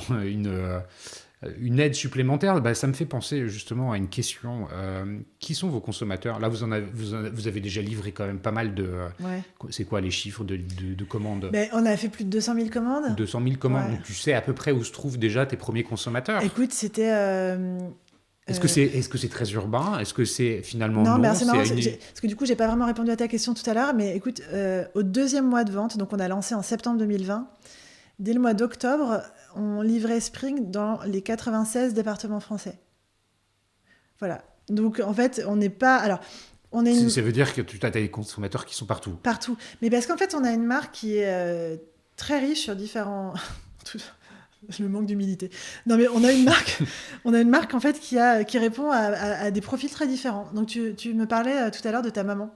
une aide supplémentaire. Bah, ça me fait penser justement à une question. Qui sont vos consommateurs ? Là, vous avez déjà livré quand même pas mal de... Ouais. C'est quoi les chiffres de commandes ? On a fait plus de 200 000 commandes. 200 000 commandes. Ouais. Donc, tu sais à peu près où se trouvent déjà tes premiers consommateurs. Écoute, c'était... Est-ce que c'est très urbain ? Est-ce que c'est finalement non, non, c'est marrant, une... parce que du coup, j'ai pas vraiment répondu à ta question tout à l'heure, mais écoute, au 2e mois de vente, donc on a lancé en septembre 2020, dès le mois d'octobre, on livrait Spring dans les 96 départements français. Voilà. Donc en fait, on n'est pas... Alors, Ça veut dire que tu as des consommateurs qui sont partout. Partout. Mais parce qu'en fait, on a une marque qui est très riche sur différents... Le manque d'humilité. Non, mais on a une marque en fait qui répond à des profils très différents. Donc tu me parlais tout à l'heure de ta maman.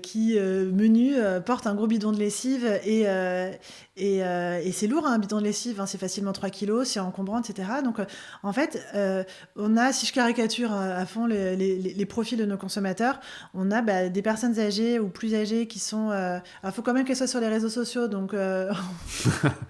Qui menu porte un gros bidon de lessive et c'est lourd un bidon de lessive, c'est facilement 3 kilos, c'est encombrant, etc. Donc en fait on a, si je caricature à fond les profils de nos consommateurs, on a des personnes âgées ou plus âgées qui sont il faut quand même qu'elles soient sur les réseaux sociaux, donc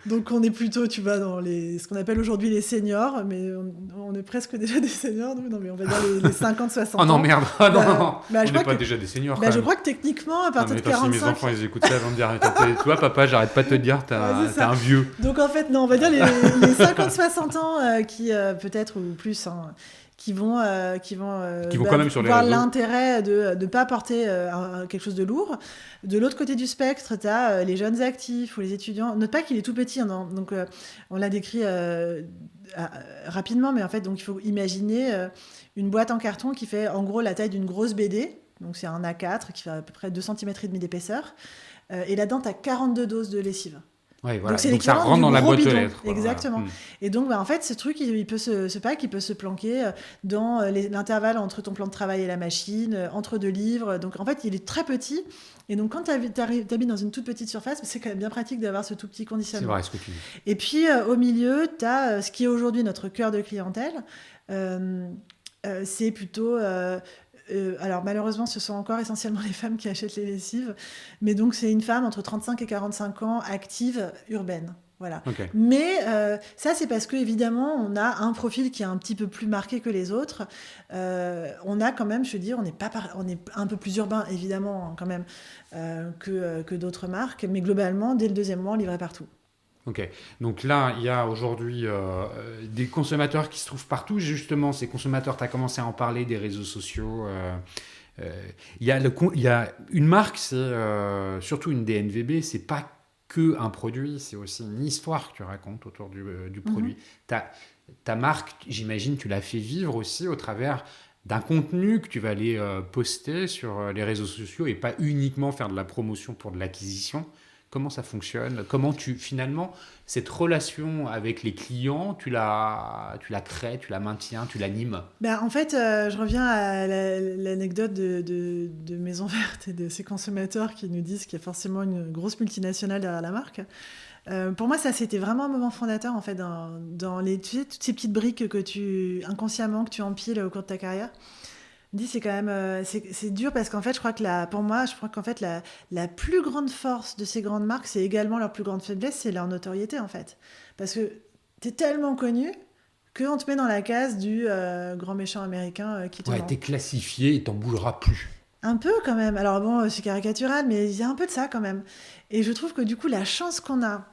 donc on est plutôt, tu vois, dans ce qu'on appelle aujourd'hui les seniors, mais on est presque déjà des seniors, nous. Non mais on va dire les 50-60 ans. Oh non, merde. Non. On n'est pas que... déjà des seniors. je crois que techniquement, à partir de 45... Si mes enfants ils écoutent ça, ils vont me dire « Toi, papa, j'arrête pas de te dire, t'es un vieux. » Donc en fait, non, on va dire les 50-60 ans qui, peut-être, ou plus, qui vont quand même sur les voir réseaux. L'intérêt de ne pas porter quelque chose de lourd. De l'autre côté du spectre, tu as les jeunes actifs ou les étudiants. Note pas qu'il est tout petit, donc on l'a décrit rapidement, mais en fait, donc, il faut imaginer une boîte en carton qui fait en gros la taille d'une grosse BD. Donc c'est un A4 qui fait à peu près 2,5 cm d'épaisseur. Et là-dedans, tu as 42 doses de lessive. Ouais, voilà. Donc ça rentre dans la boîte aux lettres. Exactement. Voilà. Et donc, en fait, ce truc, ce pack, il peut se planquer dans l'intervalle entre ton plan de travail et la machine, entre 2 livres. Donc, en fait, il est très petit. Et donc, quand tu habites dans une toute petite surface, c'est quand même bien pratique d'avoir ce tout petit conditionnement. C'est vrai ce que tu dis. Et puis, au milieu, tu as ce qui est aujourd'hui notre cœur de clientèle. C'est plutôt... alors malheureusement, ce sont encore essentiellement les femmes qui achètent les lessives, mais donc c'est une femme entre 35 et 45 ans, active, urbaine. Voilà. Okay. Mais ça, c'est parce que évidemment, on a un profil qui est un petit peu plus marqué que les autres. On a quand même, je veux dire, on est un peu plus urbain, évidemment, quand même, que d'autres marques, mais globalement, dès le 2e mois, on livrait partout. Ok, donc là, il y a aujourd'hui des consommateurs qui se trouvent partout. Justement, ces consommateurs, tu as commencé à en parler, des réseaux sociaux. Il y a une marque, c'est surtout une DNVB, c'est pas que un produit, c'est aussi une histoire que tu racontes autour du produit. Ta marque, j'imagine, tu l'as fait vivre aussi au travers d'un contenu que tu vas aller poster sur les réseaux sociaux et pas uniquement faire de la promotion pour de l'acquisition. Comment ça fonctionne ? Comment finalement, cette relation avec les clients, tu la crées, tu la maintiens, tu l'animes ? En fait, je reviens à l'anecdote de Maison Verte et de ses consommateurs qui nous disent qu'il y a forcément une grosse multinationale derrière la marque. Pour moi, ça, c'était vraiment un moment fondateur, en fait, dans tu sais, toutes ces petites briques inconsciemment, que tu empiles au cours de ta carrière. C'est quand même c'est dur parce qu'en fait je crois qu'en fait la plus grande force de ces grandes marques, c'est également leur plus grande faiblesse, c'est leur notoriété en fait, parce que t'es tellement connu qu'on te met dans la case du grand méchant américain qui te ment. T'es classifié et t'en bougeras plus. Un peu quand même, alors bon, c'est caricatural, mais il y a un peu de ça quand même, et je trouve que du coup la chance qu'on a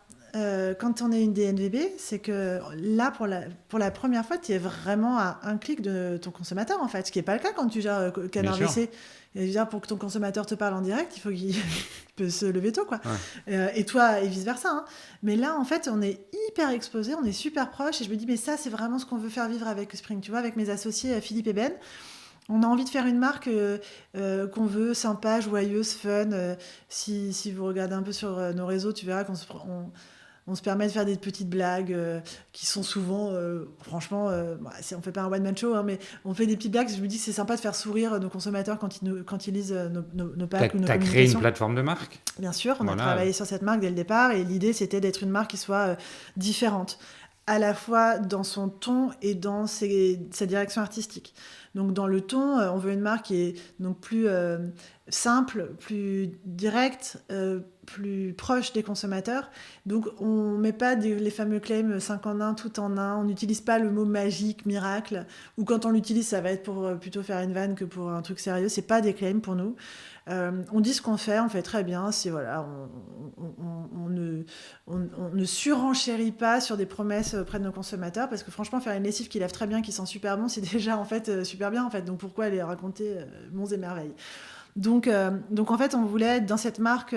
quand on est une DNVB, c'est que là, pour la première fois, tu es vraiment à un clic de ton consommateur, en fait. Ce qui n'est pas le cas quand tu gères Canard WC. Pour que ton consommateur te parle en direct, il faut qu'il peut se lever tôt, quoi. Ouais. Et toi, et vice-versa. Hein. Mais là, en fait, on est hyper exposé, on est super proche. Et je me dis, mais ça, c'est vraiment ce qu'on veut faire vivre avec Spring. Tu vois, avec mes associés Philippe et Ben, On a envie de faire une marque qu'on veut sympa, joyeuse, fun. Si vous regardez un peu sur nos réseaux, tu verras on se permet de faire des petites blagues qui sont souvent, franchement, on fait pas un one-man show, hein, mais on fait des petites blagues. Je me dis que c'est sympa de faire sourire nos consommateurs quand ils lisent nos packs ou nos T'as créé une communications. plateforme de marque? Bien sûr, on a Voilà. travaillé sur cette marque dès le départ et l'idée c'était d'être une marque qui soit différente, à la fois dans son ton et dans sa direction artistique. Donc dans le ton, on veut une marque qui est donc plus simple, plus directe, plus proche des consommateurs. Donc on met pas les fameux claims 5 en 1, tout en 1, on n'utilise pas le mot magique, miracle, ou quand on l'utilise ça va être pour plutôt faire une vanne que pour un truc sérieux, c'est pas des claims pour nous. On dit ce qu'on fait, on le fait très bien. Voilà, on ne surenchérit pas sur des promesses auprès de nos consommateurs parce que franchement, faire une lessive qui lave très bien, qui sent super bon, c'est déjà en fait super bien en fait. Donc pourquoi aller raconter monts et merveilles? Donc en fait, on voulait être dans cette marque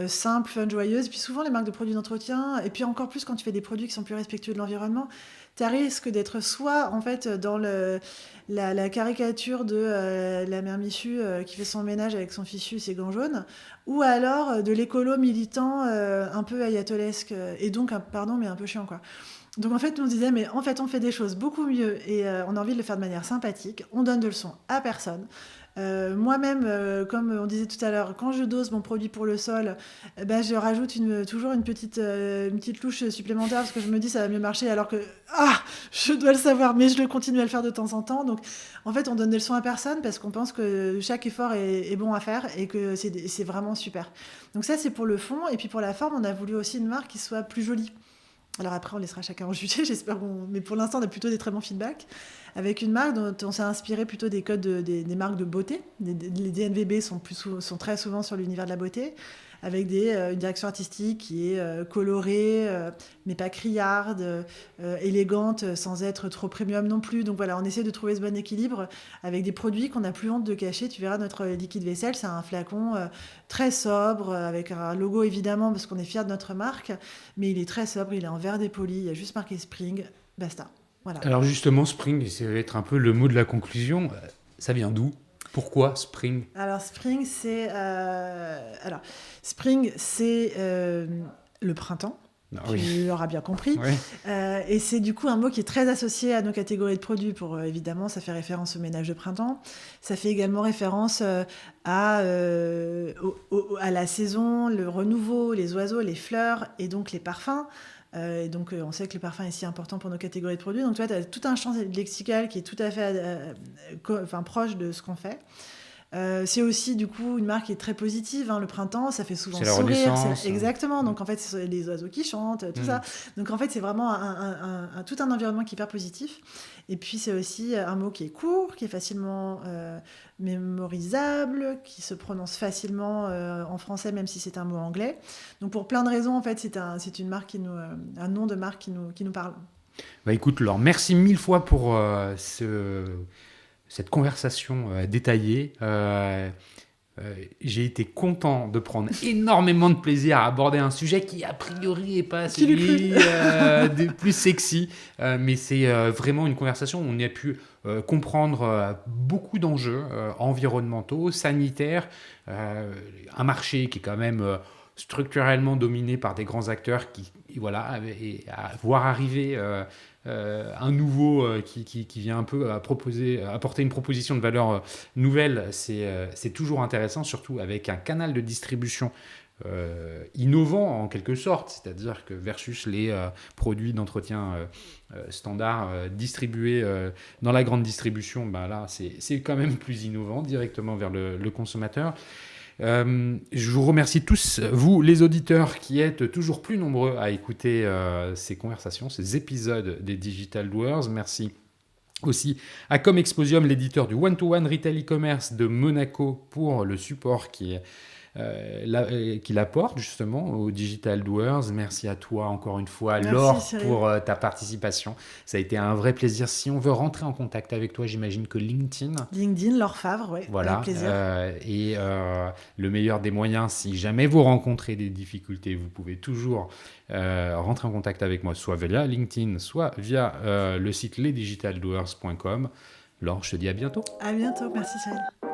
simple, fun, joyeuse. Et puis souvent, les marques de produits d'entretien, et puis encore plus quand tu fais des produits qui sont plus respectueux de l'environnement, tu risques d'être soit en fait dans la caricature de la mère Michu qui fait son ménage avec son fichu et ses gants jaunes, ou alors de l'écolo militant un peu ayatolesque, et donc, pardon, mais un peu chiant quoi. Donc en fait, on se disait, mais en fait, on fait des choses beaucoup mieux et on a envie de le faire de manière sympathique. On donne de leçons à personne. Moi-même, comme on disait tout à l'heure, quand je dose mon produit pour le sol, je rajoute toujours une petite louche supplémentaire parce que je me dis ça va mieux marcher alors que je dois le savoir, mais je le continue à le faire de temps en temps. Donc en fait, on donne des leçons à personne parce qu'on pense que chaque effort est bon à faire et que c'est vraiment super. Donc ça, c'est pour le fond. Et puis pour la forme, on a voulu aussi une marque qui soit plus jolie. Alors après, on laissera chacun en juger, j'espère. Mais pour l'instant, on a plutôt des très bons feedbacks. Avec une marque dont on s'est inspiré plutôt des codes des marques de beauté. Les DNVB sont très souvent sur l'univers de la beauté, avec une direction artistique qui est colorée, mais pas criarde, élégante, sans être trop premium non plus. Donc voilà, on essaie de trouver ce bon équilibre avec des produits qu'on n'a plus honte de cacher. Tu verras, notre liquide vaisselle, c'est un flacon très sobre, avec un logo évidemment, parce qu'on est fiers de notre marque, mais il est très sobre, il est en verre dépoli, il y a juste marqué Spring, basta. Voilà. Alors justement, Spring, ça va être un peu le mot de la conclusion. Ça vient d'où? Pourquoi Spring? Alors Spring, c'est le printemps. Tu l'auras bien compris. Oui. Et c'est du coup un mot qui est très associé à nos catégories de produits. Évidemment, ça fait référence au ménage de printemps. Ça fait également référence à la saison, le renouveau, les oiseaux, les fleurs et donc les parfums. Et donc, on sait que le parfum est si important pour nos catégories de produits. Donc, tu vois, tu as tout un champ lexical qui est tout à fait proche de ce qu'on fait. C'est aussi, du coup, une marque qui est très positive. Hein. Le printemps, ça fait souvent sourire. Exactement. Donc, en fait, c'est les oiseaux qui chantent, tout ça. Donc, en fait, c'est vraiment tout un environnement qui est hyper positif. Et puis, c'est aussi un mot qui est court, qui est facilement mémorisable, qui se prononce facilement en français, même si c'est un mot anglais. Donc, pour plein de raisons, en fait, c'est une marque un nom de marque qui nous parle. Bah, écoute, Laure, merci mille fois pour cette conversation détaillée. J'ai été content de prendre énormément de plaisir à aborder un sujet qui, a priori, n'est pas celui des plus sexy. Mais c'est vraiment une conversation où on a pu comprendre beaucoup d'enjeux environnementaux, sanitaires, un marché qui est quand même structurellement dominé par des grands acteurs et à voir arriver un nouveau qui vient un peu apporter une proposition de valeur nouvelle, c'est toujours intéressant, surtout avec un canal de distribution innovant en quelque sorte, c'est-à-dire que versus les produits d'entretien standards distribués dans la grande distribution, là c'est quand même plus innovant directement vers le consommateur. Je vous remercie tous, vous les auditeurs qui êtes toujours plus nombreux à écouter ces conversations, ces épisodes des Digital Doers. Merci aussi à Comexposium, l'éditeur du One-to-One Retail e-commerce de Monaco, pour le support qu'il apporte justement aux Digital Doers. Merci à toi encore une fois, Laure, pour ta participation. Ça a été un vrai plaisir. Si on veut rentrer en contact avec toi, j'imagine que LinkedIn, Laure Favre, oui, voilà, avec plaisir. Et le meilleur des moyens, si jamais vous rencontrez des difficultés, vous pouvez toujours rentrer en contact avec moi, soit via LinkedIn, soit via le site lesdigitaldoers.com. Laure, je te dis à bientôt. À bientôt, merci Cyril.